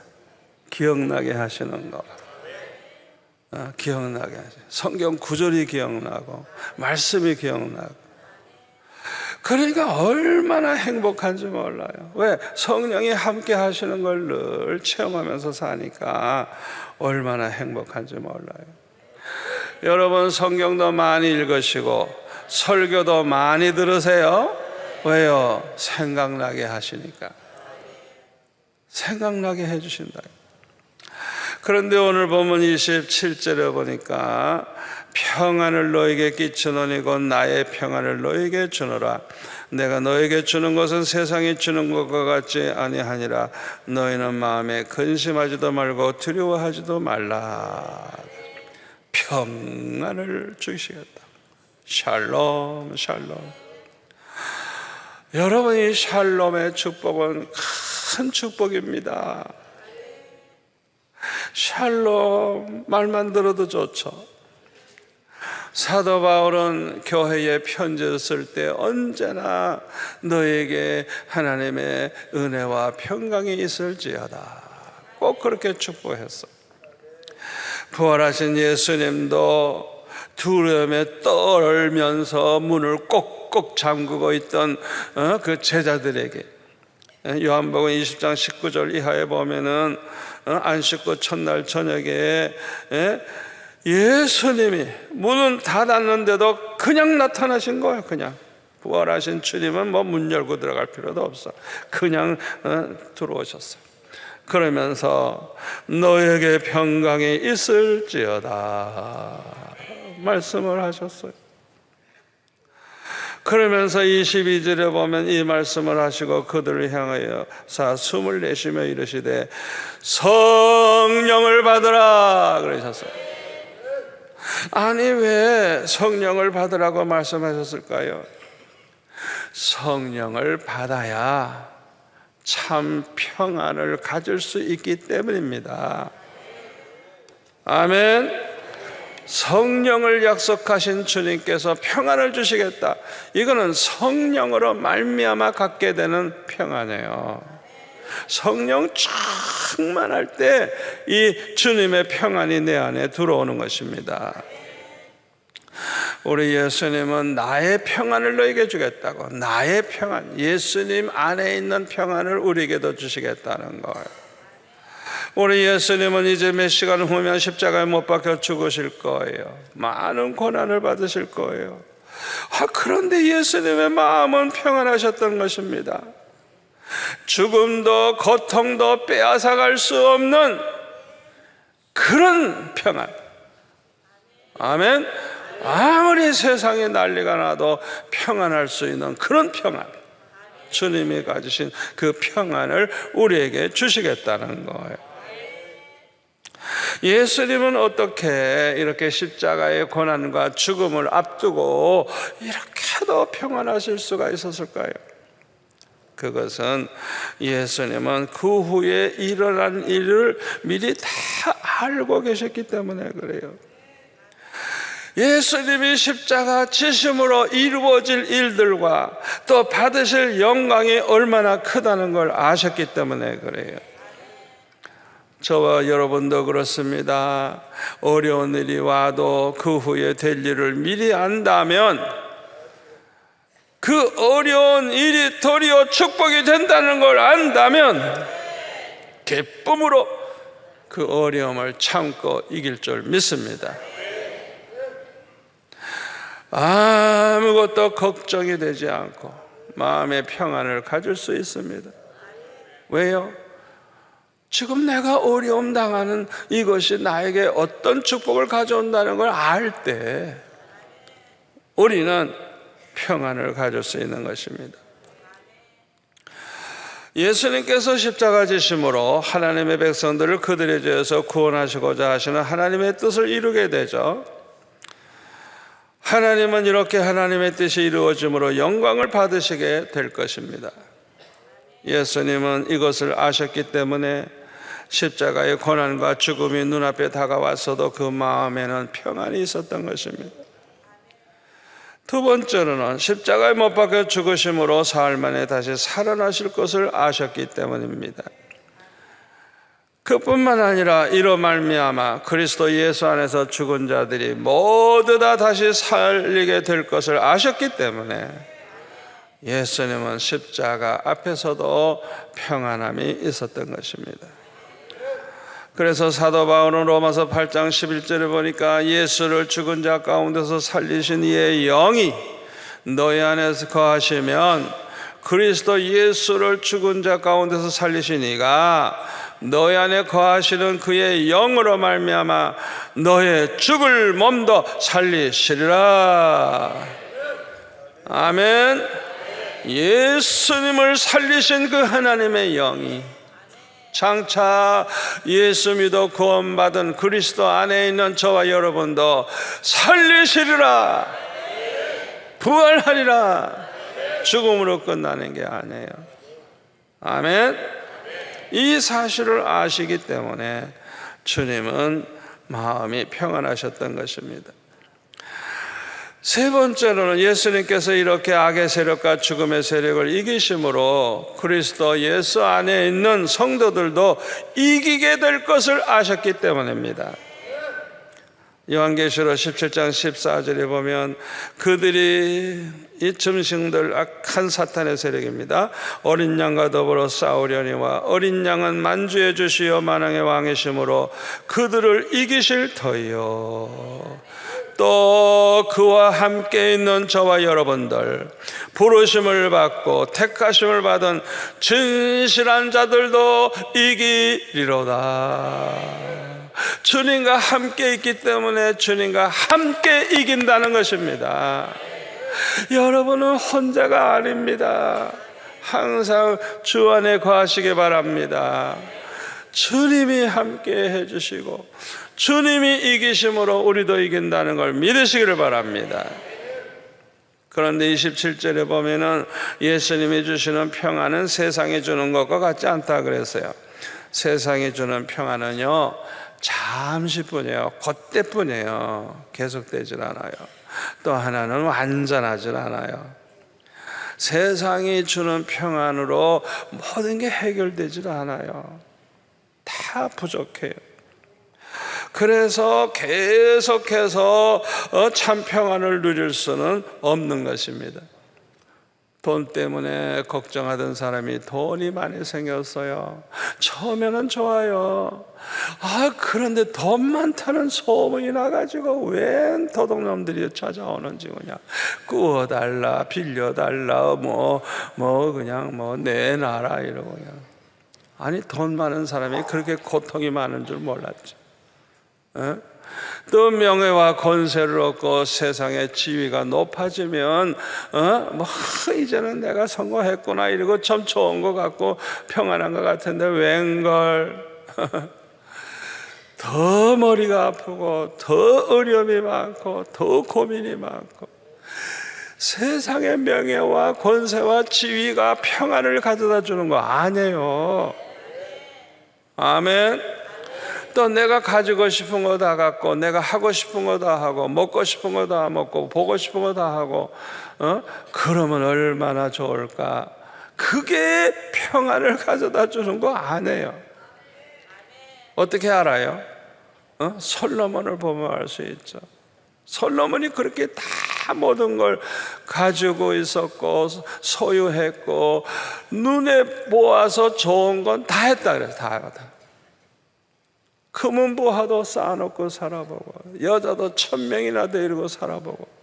기억나게 하시는 거. 기억나게 하시죠. 성경 구절이 기억나고 말씀이 기억나고. 그러니까 얼마나 행복한지 몰라요. 왜? 성령이 함께 하시는 걸 늘 체험하면서 사니까 얼마나 행복한지 몰라요. 여러분, 성경도 많이 읽으시고 설교도 많이 들으세요. 왜요? 생각나게 하시니까. 생각나게 해주신다. 그런데 오늘 보면 27절에 보니까 평안을 너에게 끼치노니 곧 나의 평안을 너에게 주노라. 내가 너에게 주는 것은 세상이 주는 것과 같지 아니하니라. 너희는 마음에 근심하지도 말고 두려워하지도 말라. 평안을 주시겠다. 샬롬. 여러분, 이 샬롬의 축복은 큰 축복입니다. 샬롬 말만 들어도 좋죠. 사도 바울은 교회에 편지를 쓸 때 언제나 너에게 하나님의 은혜와 평강이 있을지어다 꼭 그렇게 축복했어. 부활하신 예수님도 두려움에 떨면서 문을 꼭꼭 잠그고 있던 그 제자들에게 요한복음 20장 19절 이하에 보면은 안식구 첫날 저녁에 예수님이 문은 닫았는데도 그냥 나타나신 거예요. 그냥 부활하신 주님은 뭐 문 열고 들어갈 필요도 없어. 그냥 들어오셨어요. 그러면서 너에게 평강이 있을지어다 말씀을 하셨어요. 그러면서 22절에 보면 이 말씀을 하시고 그들을 향하여 숨을 내쉬며 이르시되 성령을 받으라 그러셨어요. 아니 왜 성령을 받으라고 말씀하셨을까요? 성령을 받아야 참 평안을 가질 수 있기 때문입니다. 아멘. 성령을 약속하신 주님께서 평안을 주시겠다. 이거는 성령으로 말미암아 갖게 되는 평안이에요. 성령 충만할 때 이 주님의 평안이 내 안에 들어오는 것입니다. 우리 예수님은 나의 평안을 너에게 주겠다고, 나의 평안, 예수님 안에 있는 평안을 우리에게도 주시겠다는 거예요. 우리 예수님은 이제 몇 시간 후면 십자가에 못 박혀 죽으실 거예요. 많은 고난을 받으실 거예요. 그런데 예수님의 마음은 평안하셨던 것입니다. 죽음도 고통도 빼앗아갈 수 없는 그런 평안. 아멘. 아무리 세상에 난리가 나도 평안할 수 있는 그런 평안, 주님이 가지신 그 평안을 우리에게 주시겠다는 거예요. 예수님은 어떻게 이렇게 십자가의 고난과 죽음을 앞두고 이렇게도 평안하실 수가 있었을까요? 그것은 예수님은 그 후에 일어난 일을 미리 다 알고 계셨기 때문에 그래요. 예수님이 십자가 지심으로 이루어질 일들과 또 받으실 영광이 얼마나 크다는 걸 아셨기 때문에 그래요. 저와 여러분도 그렇습니다. 어려운 일이 와도 그 후에 될 일을 미리 안다면 그 어려운 일이 도리어 축복이 된다는 걸 안다면 기쁨으로 그 어려움을 참고 이길 줄 믿습니다. 아무것도 걱정이 되지 않고 마음의 평안을 가질 수 있습니다. 왜요? 지금 내가 어려움 당하는 이것이 나에게 어떤 축복을 가져온다는 걸 알 때 우리는 평안을 가질 수 있는 것입니다. 예수님께서 십자가 지심으로 하나님의 백성들을 그들의 죄에서 구원하시고자 하시는 하나님의 뜻을 이루게 되죠. 하나님은 이렇게 하나님의 뜻이 이루어짐으로 영광을 받으시게 될 것입니다. 예수님은 이것을 아셨기 때문에 십자가의 고난과 죽음이 눈앞에 다가왔어도 그 마음에는 평안이 있었던 것입니다. 두 번째로는 십자가에 못 박혀 죽으심으로 사흘 만에 다시 살아나실 것을 아셨기 때문입니다. 그뿐만 아니라 이로 말미암아 그리스도 예수 안에서 죽은 자들이 모두 다 다시 살리게 될 것을 아셨기 때문에 예수님은 십자가 앞에서도 평안함이 있었던 것입니다. 그래서 사도 바울은 로마서 8장 11절에 보니까 예수를 죽은 자 가운데서 살리신 이의 영이 너희 안에서 거하시면 그리스도 예수를 죽은 자 가운데서 살리신 이가 너희 안에 거하시는 그의 영으로 말미암아 너의 죽을 몸도 살리시리라. 아멘. 예수님을 살리신 그 하나님의 영이 장차 예수 믿어 구원받은 그리스도 안에 있는 저와 여러분도 살리시리라. 부활하리라. 죽음으로 끝나는 게 아니에요. 아멘. 이 사실을 아시기 때문에 주님은 마음이 평안하셨던 것입니다. 세 번째로는 예수님께서 이렇게 악의 세력과 죽음의 세력을 이기심으로 그리스도 예수 안에 있는 성도들도 이기게 될 것을 아셨기 때문입니다. 요한계시록 17장 14절에 보면 그들이 이 짐승들 악한 사탄의 세력입니다. 어린 양과 더불어 싸우려니와 어린 양은 만주의 주시요 만왕의 왕이심으로 그들을 이기실 터이요. 또 그와 함께 있는 저와 여러분들 부르심을 받고 택하심을 받은 진실한 자들도 이기리로다. 주님과 함께 있기 때문에 주님과 함께 이긴다는 것입니다. 여러분은 혼자가 아닙니다. 항상 주 안에 거하시기 바랍니다. 주님이 함께 해주시고 주님이 이기심으로 우리도 이긴다는 걸 믿으시기를 바랍니다. 그런데 27절에 보면은 예수님이 주시는 평안은 세상이 주는 것과 같지 않다 그랬어요. 세상이 주는 평안은요, 잠시뿐이에요. 그때뿐이에요. 계속되질 않아요. 또 하나는 완전하질 않아요. 세상이 주는 평안으로 모든 게 해결되질 않아요. 다 부족해요. 그래서 계속해서 참 평안을 누릴 수는 없는 것입니다. 돈 때문에 걱정하던 사람이 돈이 많이 생겼어요. 처음에는 좋아요. 그런데 돈 많다는 소문이 나가지고 웬 도둑놈들이 찾아오는지 그냥 구워달라, 빌려달라, 그냥 내놔라 이러고 그냥. 아니, 돈 많은 사람이 그렇게 고통이 많은 줄 몰랐죠. 또 명예와 권세를 얻고 세상의 지위가 높아지면 이제는 내가 성공했구나 이러고 참 좋은 것 같고 평안한 것 같은데 웬걸 더 머리가 아프고 더 어려움이 많고 더 고민이 많고. 세상의 명예와 권세와 지위가 평안을 가져다 주는 거 아니에요. 아멘. 또 내가 가지고 싶은 거 다 갖고, 내가 하고 싶은 거 다 하고, 먹고 싶은 거 다 먹고, 보고 싶은 거 다 하고, 그러면 얼마나 좋을까. 그게 평안을 가져다 주는 거 아니에요. 어떻게 알아요? 솔로몬을 보면 알 수 있죠. 솔로몬이 그렇게 다 모든 걸 가지고 있었고 소유했고 눈에 보아서 좋은 건 다 했다 그래서 다. 금은보화도 쌓아놓고 살아보고 여자도 1000명이나 데리고 살아보고.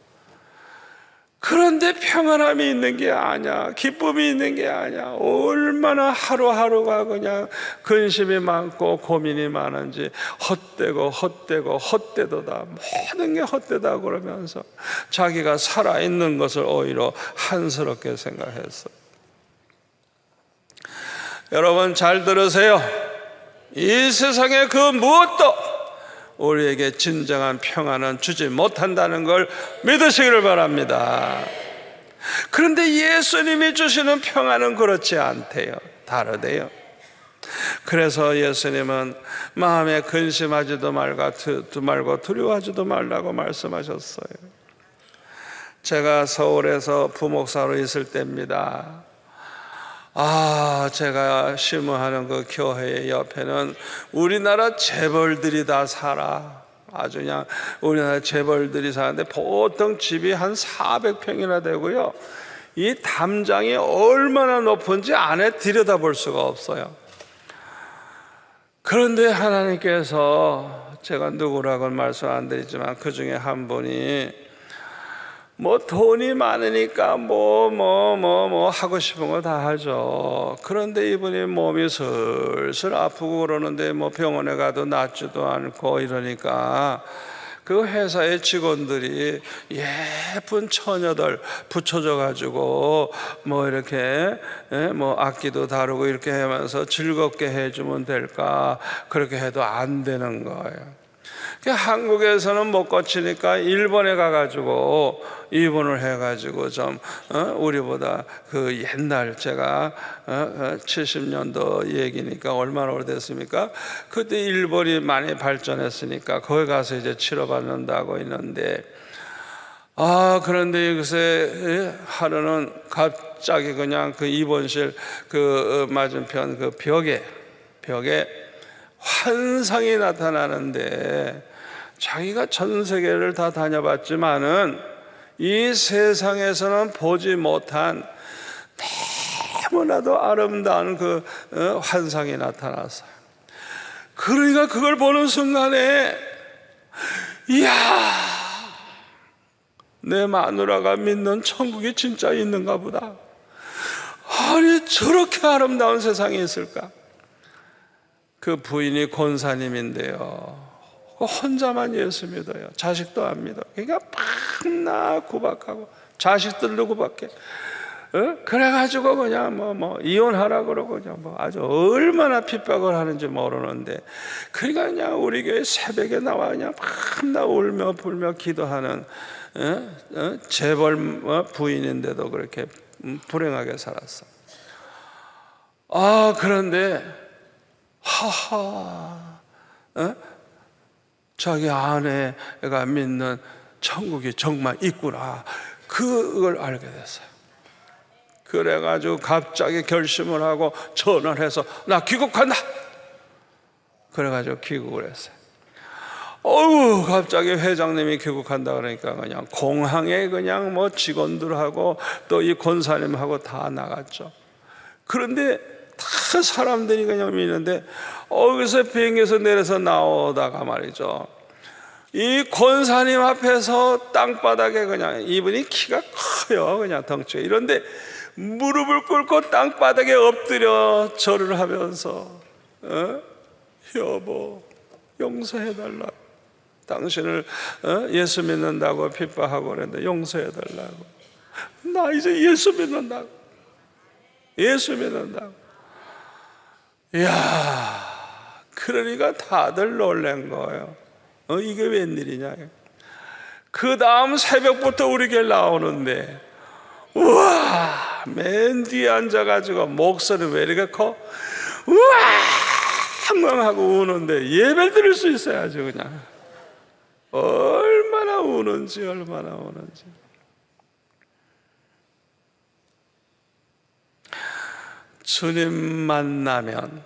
그런데 평안함이 있는 게 아니야. 기쁨이 있는 게 아니야. 얼마나 하루하루가 그냥 근심이 많고 고민이 많은지 헛되도다. 모든 게 헛되다 그러면서 자기가 살아있는 것을 오히려 한스럽게 생각했어. 여러분 잘 들으세요. 이 세상의 그 무엇도 우리에게 진정한 평안은 주지 못한다는 걸 믿으시기를 바랍니다. 그런데 예수님이 주시는 평안은 그렇지 않대요. 다르대요. 그래서 예수님은 마음에 근심하지도 말고 두려워하지도 말라고 말씀하셨어요. 제가 서울에서 부목사로 있을 때입니다. 제가 실무하는 그 교회 옆에는 우리나라 재벌들이 다 살아. 아주 그냥 우리나라 재벌들이 사는데 보통 집이 한 400평이나 되고요. 이 담장이 얼마나 높은지 안에 들여다볼 수가 없어요. 그런데 하나님께서, 제가 누구라고는 말씀 안 드리지만 그 중에 한 분이 돈이 많으니까 하고 싶은 거 다 하죠. 그런데 이분이 몸이 슬슬 아프고 그러는데 병원에 가도 낫지도 않고 이러니까 그 회사의 직원들이 예쁜 처녀들 붙여줘 가지고 이렇게 악기도 다루고 이렇게 하면서 즐겁게 해주면 될까. 그렇게 해도 안 되는 거예요. 한국에서는 못 고치니까 일본에 가가지고 입원을 해가지고 좀 우리보다 그 옛날, 제가 70년도 얘기니까 얼마나 오래됐습니까? 그때 일본이 많이 발전했으니까 거기 가서 이제 치료받는다고 있는데, 그런데 요새 하루는 갑자기 그냥 그 입원실 그 맞은편 그 벽에 환상이 나타나는데, 자기가 전 세계를 다 다녀봤지만은 이 세상에서는 보지 못한 너무나도 아름다운 그 환상이 나타났어요. 그러니까 그걸 보는 순간에, 이야, 내 마누라가 믿는 천국이 진짜 있는가 보다. 아니, 저렇게 아름다운 세상이 있을까? 그 부인이 권사님인데요, 혼자만 예수 믿어요. 자식도 안 믿어. 그러니까 밤낮 구박하고 자식들 누구밖에. 그래가지고 그냥 뭐 이혼하라 그러고 그냥 뭐 아주 얼마나 핍박을 하는지 모르는데, 그러니까 그냥 우리 교회 새벽에 나와 그냥 밤낮 울며 불며 기도하는 재벌 부인인데도 그렇게 불행하게 살았어. 그런데 자기 아내가 믿는 천국이 정말 있구나, 그걸 알게 됐어요. 그래가지고 갑자기 결심을 하고 전화를 해서 나 귀국한다. 그래가지고 귀국을 했어요. 갑자기 회장님이 귀국한다 그러니까 그냥 공항에 그냥 뭐 직원들하고 또 이 권사님하고 다 나갔죠. 그런데 다 사람들이 그냥 미는데 그래서 비행기에서 내려서 나오다가 말이죠, 이 권사님 앞에서 땅바닥에 그냥, 이분이 키가 커요, 그냥 덩치가. 이런데 무릎을 꿇고 땅바닥에 엎드려 절을 하면서 여보 용서해달라, 당신을 예수 믿는다고 핍박하고 그랬는데 용서해달라고, 나 이제 예수 믿는다고, 예수 믿는다고. 이야, 그러니까 다들 놀란 거예요. 이게 웬일이냐. 그 다음 새벽부터 우리 교회 나오는데, 우와, 맨 뒤에 앉아가지고 목소리 왜 이렇게 커? 우와 하고 우는데 예배를 드릴 수 있어요. 아주 그냥 얼마나 우는지. 주님 만나면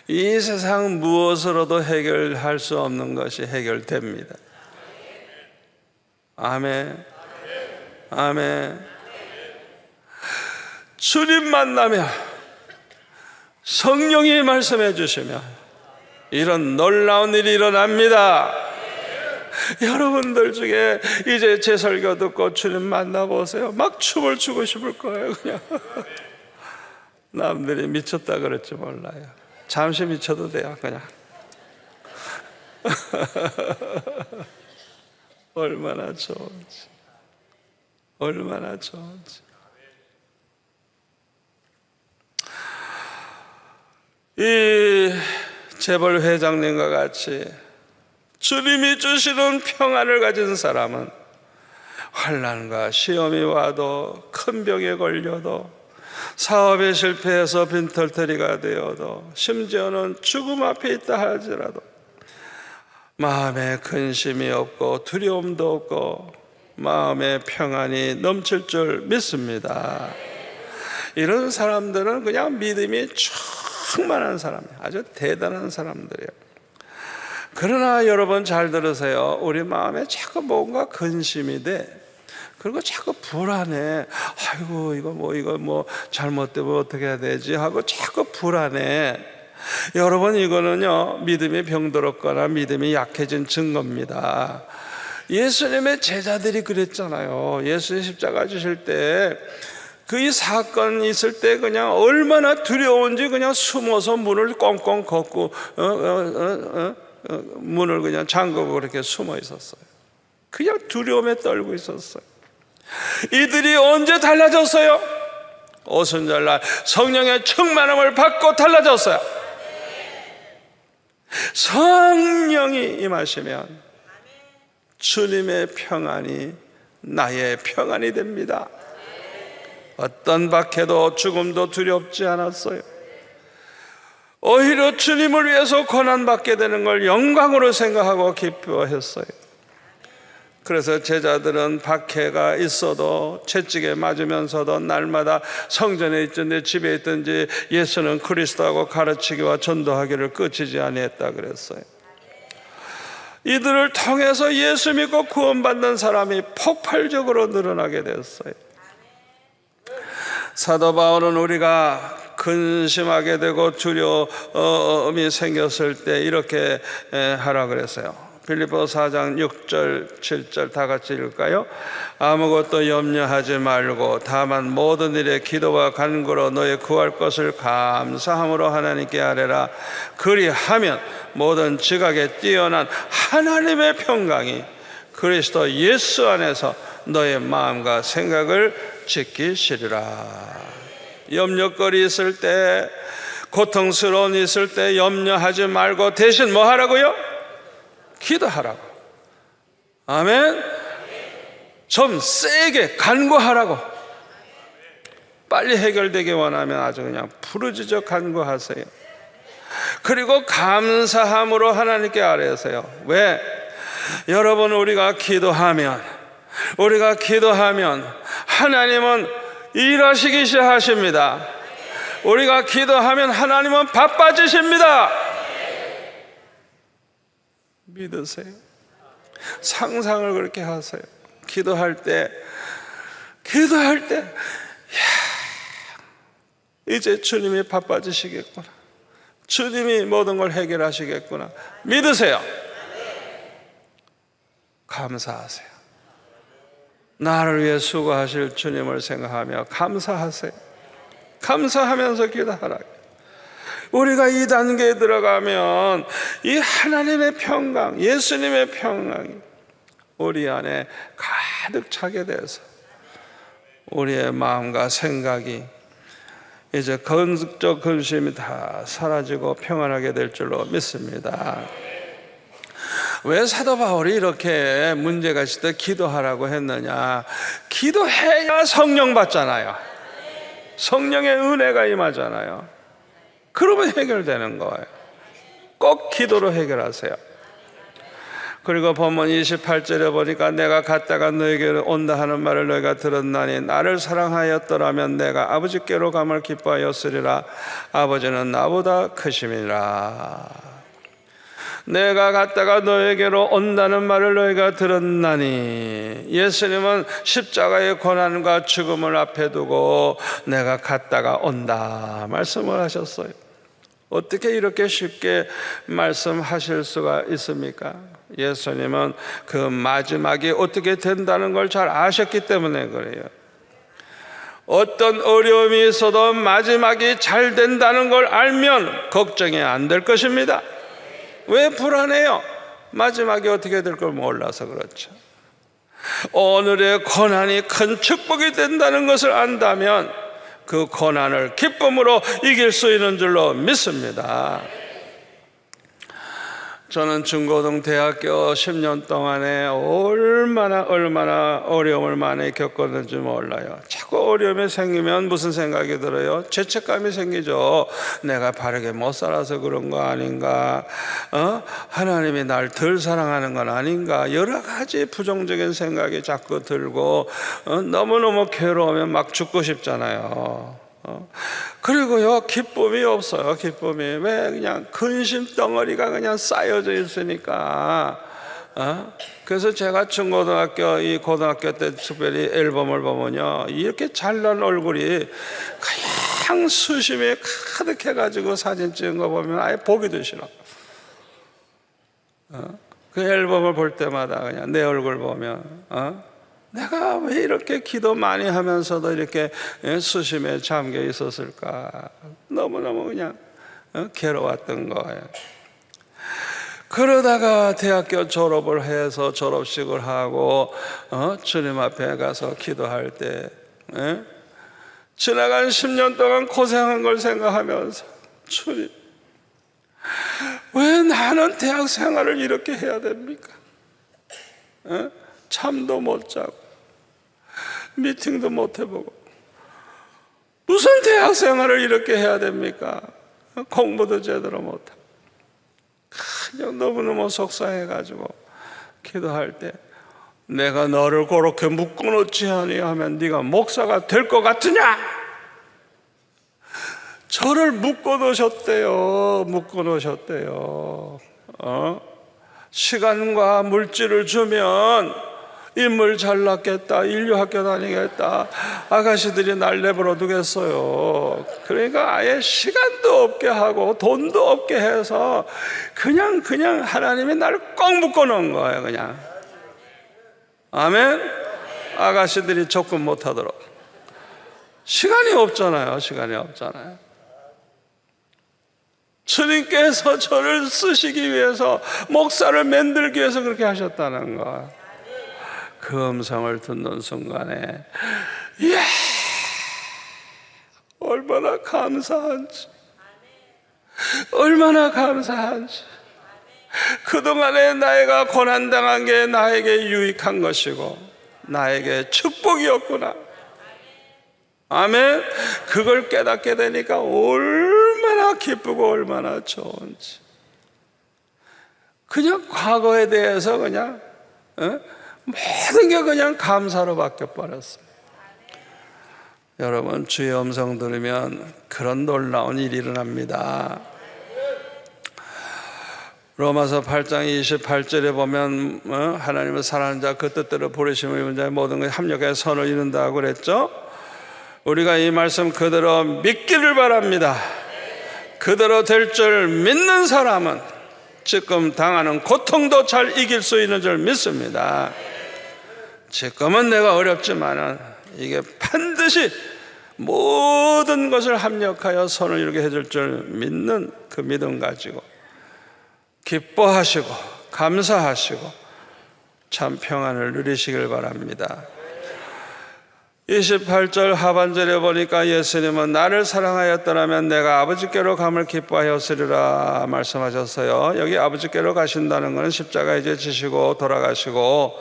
이 세상 무엇으로도 해결할 수 없는 것이 해결됩니다. 아멘, 아멘. 주님 만나면, 성령이 말씀해 주시면 이런 놀라운 일이 일어납니다. 여러분들 중에 이제 제 설교 듣고 주님 만나보세요. 막 춤을 추고 싶을 거예요. 그냥 남들이 미쳤다 그럴지 몰라요. 잠시 미쳐도 돼요. 그냥 얼마나 좋은지, 얼마나 좋은지. 이 재벌 회장님과 같이 주님이 주시는 평안을 가진 사람은 환난과 시험이 와도, 큰 병에 걸려도, 사업에 실패해서 빈털터리가 되어도, 심지어는 죽음 앞에 있다 할지라도 마음에 근심이 없고 두려움도 없고 마음의 평안이 넘칠 줄 믿습니다. 이런 사람들은 그냥 믿음이 충만한 사람이에요. 아주 대단한 사람들이에요. 그러나 여러분 잘 들으세요. 우리 마음에 자꾸 뭔가 근심이 돼. 그리고 자꾸 불안해. 아이고 이거 뭐 잘못되면 어떻게 해야 되지 하고 자꾸 불안해. 여러분, 이거는요 믿음이 병들었거나 믿음이 약해진 증거입니다. 예수님의 제자들이 그랬잖아요. 예수님 십자가 지실 때 그 이 사건 있을 때 그냥 얼마나 두려운지 그냥 숨어서 문을 꽁꽁 걷고 문을 그냥 잠그고 그렇게 숨어 있었어요. 그냥 두려움에 떨고 있었어요. 이들이 언제 달라졌어요? 오순절날 성령의 충만함을 받고 달라졌어요. 성령이 임하시면 주님의 평안이 나의 평안이 됩니다. 어떤 박해도 죽음도 두렵지 않았어요. 오히려 주님을 위해서 고난받게 되는 걸 영광으로 생각하고 기뻐했어요. 그래서 제자들은 박해가 있어도, 채찍에 맞으면서도 날마다 성전에 있든지 집에 있든지 예수는 그리스도라고 가르치기와 전도하기를 그치지 아니했다 그랬어요. 이들을 통해서 예수 믿고 구원받는 사람이 폭발적으로 늘어나게 됐어요. 사도 바울은 우리가 근심하게 되고 두려움이 생겼을 때 이렇게 하라 그랬어요. 빌립보서 4장 6절 7절 다 같이 읽을까요? 아무것도 염려하지 말고 다만 모든 일에 기도와 간구로 너의 구할 것을 감사함으로 하나님께 아뢰라. 그리하면 모든 지각에 뛰어난 하나님의 평강이 그리스도 예수 안에서 너의 마음과 생각을 지키시리라. 염려거리 있을 때, 고통스러운 일 있을 때 염려하지 말고 대신 뭐 하라고요? 기도하라고. 아멘. 좀 세게 간구하라고. 빨리 해결되기 원하면 아주 그냥 부르짖어 간구하세요. 그리고 감사함으로 하나님께 아뢰세요. 왜? 여러분, 우리가 기도하면 하나님은 일하시기 시작하십니다. 우리가 기도하면 하나님은 바빠지십니다. 믿으세요. 상상을 그렇게 하세요. 기도할 때 이제 주님이 바빠지시겠구나, 주님이 모든 걸 해결하시겠구나 믿으세요. 감사하세요. 나를 위해 수고하실 주님을 생각하며 감사하세요. 감사하면서 기도하라. 우리가 이 단계에 들어가면 이 하나님의 평강, 예수님의 평강이 우리 안에 가득 차게 돼서 우리의 마음과 생각이 이제 근적 근심이 다 사라지고 평안하게 될 줄로 믿습니다. 왜 사도 바울이 이렇게 문제가 있을 때 기도하라고 했느냐? 기도해야 성령 받잖아요. 성령의 은혜가 임하잖아요. 그러면 해결되는 거예요. 꼭 기도로 해결하세요. 그리고 본문 28절에 보니까 내가 갔다가 너에게 온다 하는 말을 너희가 들었나니 나를 사랑하였더라면 내가 아버지께로 감을 기뻐하였으리라. 아버지는 나보다 크심이라. 내가 갔다가 너에게로 온다는 말을 너희가 들었나니, 예수님은 십자가의 고난과 죽음을 앞에 두고 내가 갔다가 온다 말씀을 하셨어요. 어떻게 이렇게 쉽게 말씀하실 수가 있습니까? 예수님은 그 마지막이 어떻게 된다는 걸 잘 아셨기 때문에 그래요. 어떤 어려움이 있어도 마지막이 잘 된다는 걸 알면 걱정이 안 될 것입니다. 왜 불안해요? 마지막이 어떻게 될 걸 몰라서 그렇죠. 오늘의 고난이 큰 축복이 된다는 것을 안다면 그 고난을 기쁨으로 이길 수 있는 줄로 믿습니다. 저는 중고등 대학교 10년 동안에 얼마나 어려움을 많이 겪었는지 몰라요. 자꾸 어려움이 생기면 무슨 생각이 들어요? 죄책감이 생기죠. 내가 바르게 못 살아서 그런 거 아닌가? 하나님이 날 덜 사랑하는 건 아닌가? 여러 가지 부정적인 생각이 자꾸 들고 너무너무 괴로우면 막 죽고 싶잖아요. 그리고요, 기쁨이 없어요. 기쁨이. 왜? 그냥 근심 덩어리가 그냥 쌓여져 있으니까. 그래서 제가 중고등학교, 이 고등학교 때 특별히 앨범을 보면요, 이렇게 잘난 얼굴이 그냥 수심에 가득해가지고 사진 찍은 거 보면 아예 보기도 싫어. 그 앨범을 볼 때마다 그냥 내 얼굴 보면 내가 왜 이렇게 기도 많이 하면서도 이렇게 수심에 잠겨 있었을까? 너무너무 그냥 괴로웠던 거예요. 그러다가 대학교 졸업을 해서 졸업식을 하고 주님 앞에 가서 기도할 때 지나간 10년 동안 고생한 걸 생각하면서, 주님, 왜 나는 대학 생활을 이렇게 해야 됩니까? 잠도 못 자고 미팅도 못 해보고 무슨 대학 생활을 이렇게 해야 됩니까? 공부도 제대로 못하고 그냥 너무너무 속상해가지고 기도할 때, 내가 너를 그렇게 묶어놓지 아니하면 네가 목사가 될 것 같으냐? 저를 묶어놓으셨대요. 시간과 물질을 주면 인물 잘났겠다, 인류학교 다니겠다, 아가씨들이 날 내버려 두겠어요. 그러니까 아예 시간도 없게 하고 돈도 없게 해서 그냥 하나님이 나를 꼭 묶어놓은 거예요. 그냥. 아멘. 아가씨들이 접근 못하도록. 시간이 없잖아요. 주님께서 저를 쓰시기 위해서, 목사를 만들기 위해서 그렇게 하셨다는 거예요. 그 음성을 듣는 순간에 이야, 얼마나 감사한지, 얼마나 감사한지. 그동안에 내가 고난당한 게 나에게 유익한 것이고 나에게 축복이었구나. 아멘. 그걸 깨닫게 되니까 얼마나 기쁘고 얼마나 좋은지. 그냥 과거에 대해서 그냥 모든 게 그냥 감사로 바뀌어버렸어요. 여러분, 주의 음성 들으면 그런 놀라운 일이 일어납니다. 로마서 8장 28절에 보면 하나님을 사랑하는 자 그 뜻대로 부르심을 입은 자의 모든 것에 합력하여 선을 이룬다고 그랬죠. 우리가 이 말씀 그대로 믿기를 바랍니다. 그대로 될 줄 믿는 사람은 지금 당하는 고통도 잘 이길 수 있는 줄 믿습니다. 지금은 내가 어렵지만은 이게 반드시 모든 것을 합력하여 선을 이루게 해줄 줄 믿는 그 믿음 가지고 기뻐하시고 감사하시고 참 평안을 누리시길 바랍니다. 28절 하반절에 보니까 예수님은 나를 사랑하였더라면 내가 아버지께로 감을 기뻐하였으리라 말씀하셨어요. 여기 아버지께로 가신다는 것은 십자가에 이제 지시고 돌아가시고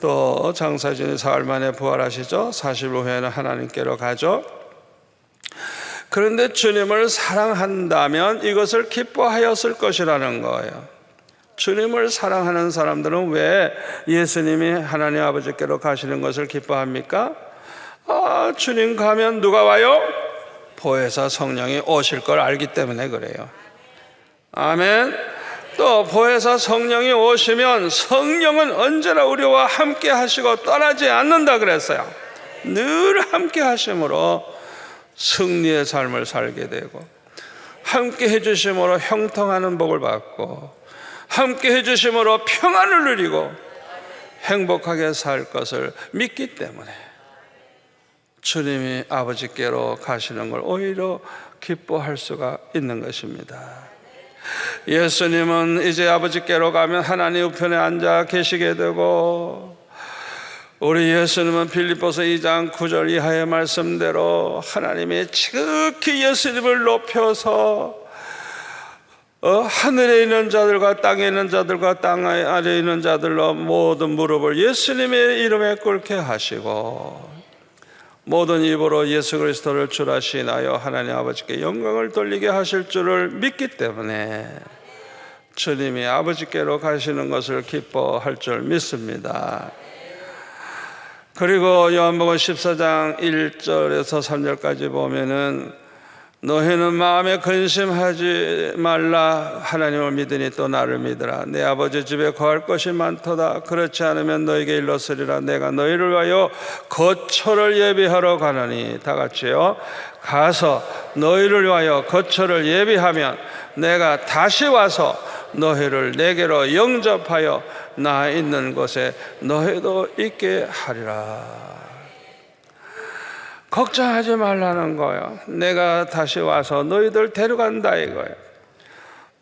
또 장사진이 사흘 만에 부활하시죠. 40일 후에는 하나님께로 가죠. 그런데 주님을 사랑한다면 이것을 기뻐하였을 것이라는 거예요. 주님을 사랑하는 사람들은 왜 예수님이 하나님 아버지께로 가시는 것을 기뻐합니까? 주님 가면 누가 와요? 보혜사 성령이 오실 걸 알기 때문에 그래요. 아멘. 또 보혜사 성령이 오시면 성령은 언제나 우리와 함께 하시고 떠나지 않는다 그랬어요. 늘 함께 하심으로 승리의 삶을 살게 되고 함께 해주심으로 형통하는 복을 받고 함께 해주심으로 평안을 누리고 행복하게 살 것을 믿기 때문에 주님이 아버지께로 가시는 걸 오히려 기뻐할 수가 있는 것입니다. 예수님은 이제 아버지께로 가면 하나님 우편에 앉아 계시게 되고 우리 예수님은 빌립보서 2장 9절 이하의 말씀대로 하나님이 지극히 예수님을 높여서 하늘에 있는 자들과 땅에 있는 자들과 땅 아래에 있는 자들로 모든 무릎을 예수님의 이름에 꿇게 하시고 모든 입으로 예수 그리스도를 주라 시인하여 하나님 아버지께 영광을 돌리게 하실 줄을 믿기 때문에 주님이 아버지께로 가시는 것을 기뻐할 줄 믿습니다. 그리고 요한복음 14장 1절에서 3절까지 보면은 너희는 마음에 근심하지 말라. 하나님을 믿으니 또 나를 믿으라. 내 아버지 집에 거할 것이 많도다. 그렇지 않으면 너에게 일렀으리라. 내가 너희를 위하여 거처를 예비하러 가노니. 다 같이요. 가서 너희를 위하여 거처를 예비하면 내가 다시 와서 너희를 내게로 영접하여 나 있는 곳에 너희도 있게 하리라. 걱정하지 말라는 거예요. 내가 다시 와서 너희들 데려간다 이거예요.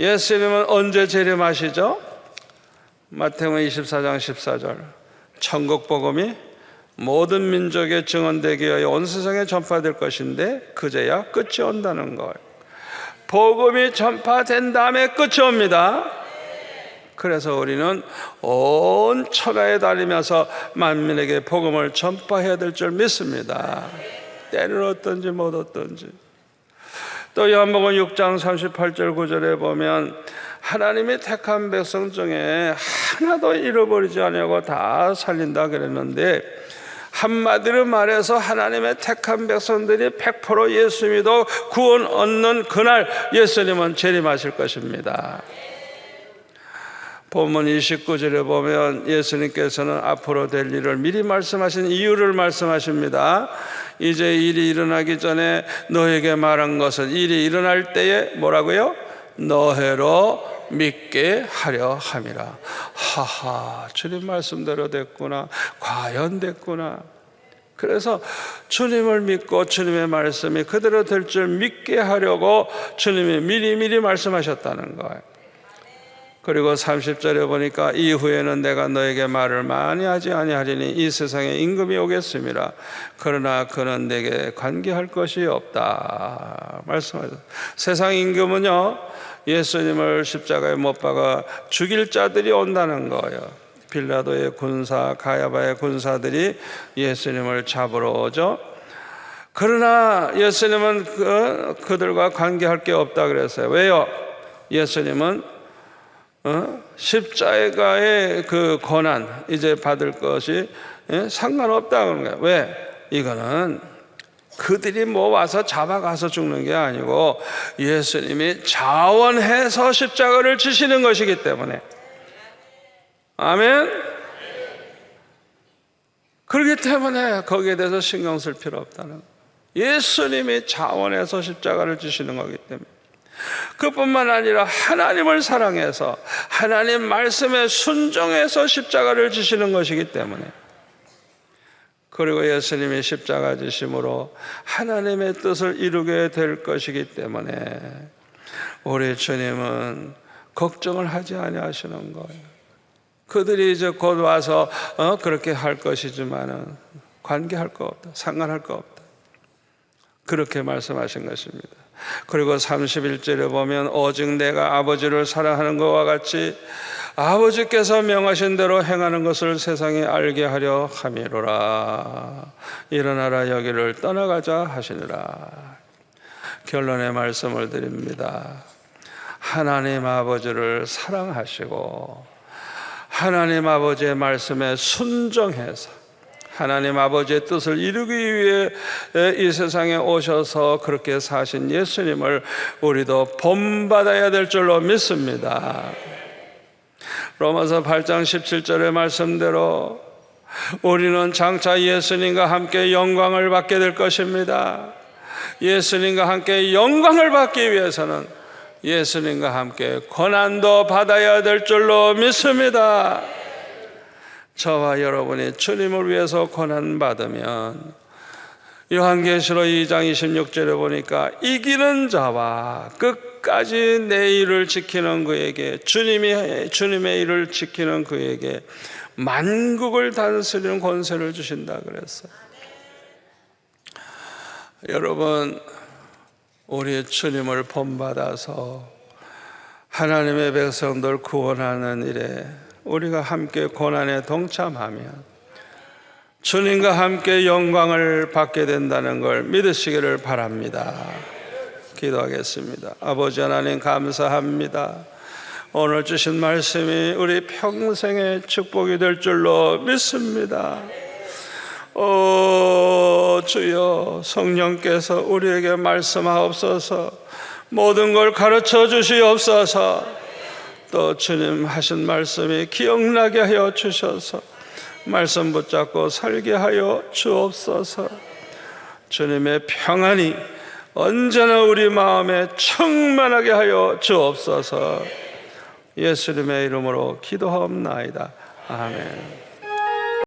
예수님은 언제 재림하시죠? 마태복음 24장 14절 천국 복음이 모든 민족에 증언되게 하여 온 세상에 전파될 것인데 그제야 끝이 온다는 거예요. 복음이 전파된 다음에 끝이 옵니다. 그래서 우리는 온 천하에 다니면서 만민에게 복음을 전파해야 될 줄 믿습니다. 때는 어떤지 못 어떤지. 또 요한복음 6장 38절 9절에 보면 하나님이 택한 백성 중에 하나도 잃어버리지 않으려고 다 살린다 그랬는데 한마디로 말해서 하나님의 택한 백성들이 100% 예수 믿어 구원 얻는 그날 예수님은 재림하실 것입니다. 본문 29절에 보면 예수님께서는 앞으로 될 일을 미리 말씀하신 이유를 말씀하십니다. 이제 일이 일어나기 전에 너에게 말한 것은 일이 일어날 때에 뭐라고요? 너희로 믿게 하려 함이라. 하하, 주님 말씀대로 됐구나. 과연 됐구나. 그래서 주님을 믿고 주님의 말씀이 그대로 될 줄 믿게 하려고 주님이 미리 말씀하셨다는 거예요. 그리고 30절에 보니까 이후에는 내가 너에게 말을 많이 하지 아니하리니 이 세상에 임금이 오겠음이라. 그러나 그는 내게 관계할 것이 없다 말씀하셨어요. 세상 임금은요, 예수님을 십자가에 못 박아 죽일 자들이 온다는 거예요. 빌라도의 군사, 가야바의 군사들이 예수님을 잡으러 오죠. 그러나 예수님은 그들과 관계할 게 없다 그랬어요. 왜요? 예수님은 십자가의 그 고난 이제 받을 것이 상관없다 그런 거예요. 왜? 이거는 그들이 뭐 와서 잡아가서 죽는 게 아니고 예수님이 자원해서 십자가를 지시는 것이기 때문에. 아멘. 그렇기 때문에 거기에 대해서 신경 쓸 필요 없다는 거예요. 예수님이 자원해서 십자가를 지시는 거기 때문에. 그뿐만 아니라 하나님을 사랑해서 하나님 말씀에 순종해서 십자가를 지시는 것이기 때문에. 그리고 예수님이 십자가 지심으로 하나님의 뜻을 이루게 될 것이기 때문에 우리 주님은 걱정을 하지 아니하시는 거예요. 그들이 이제 곧 와서 그렇게 할 것이지만은 관계할 거 없다, 상관할 거 없다, 그렇게 말씀하신 것입니다. 그리고 31절에 보면 오직 내가 아버지를 사랑하는 것과 같이 아버지께서 명하신 대로 행하는 것을 세상에 알게 하려 함이로라. 일어나라 여기를 떠나가자 하시니라. 결론의 말씀을 드립니다. 하나님 아버지를 사랑하시고 하나님 아버지의 말씀에 순종해서 하나님 아버지의 뜻을 이루기 위해 이 세상에 오셔서 그렇게 사신 예수님을 우리도 본받아야 될 줄로 믿습니다. 로마서 8장 17절의 말씀대로 우리는 장차 예수님과 함께 영광을 받게 될 것입니다. 예수님과 함께 영광을 받기 위해서는 예수님과 함께 고난도 받아야 될 줄로 믿습니다. 저와 여러분이 주님을 위해서 고난받으면 요한계시록 2장 26절에 보니까 이기는 자와 끝까지 내 일을 지키는 그에게, 주님의 일을 지키는 그에게 만국을 다스리는 권세를 주신다 그랬어요. 여러분, 우리 주님을 본받아서 하나님의 백성들 구원하는 일에 우리가 함께 고난에 동참하면 주님과 함께 영광을 받게 된다는 걸 믿으시기를 바랍니다. 기도하겠습니다. 아버지 하나님 감사합니다. 오늘 주신 말씀이 우리 평생의 축복이 될 줄로 믿습니다. 주여, 성령께서 우리에게 말씀하옵소서. 모든 걸 가르쳐 주시옵소서. 또 주님 하신 말씀이 기억나게 하여 주셔서 말씀 붙잡고 살게 하여 주옵소서. 주님의 평안이 언제나 우리 마음에 충만하게 하여 주옵소서. 예수님의 이름으로 기도하옵나이다. 아멘.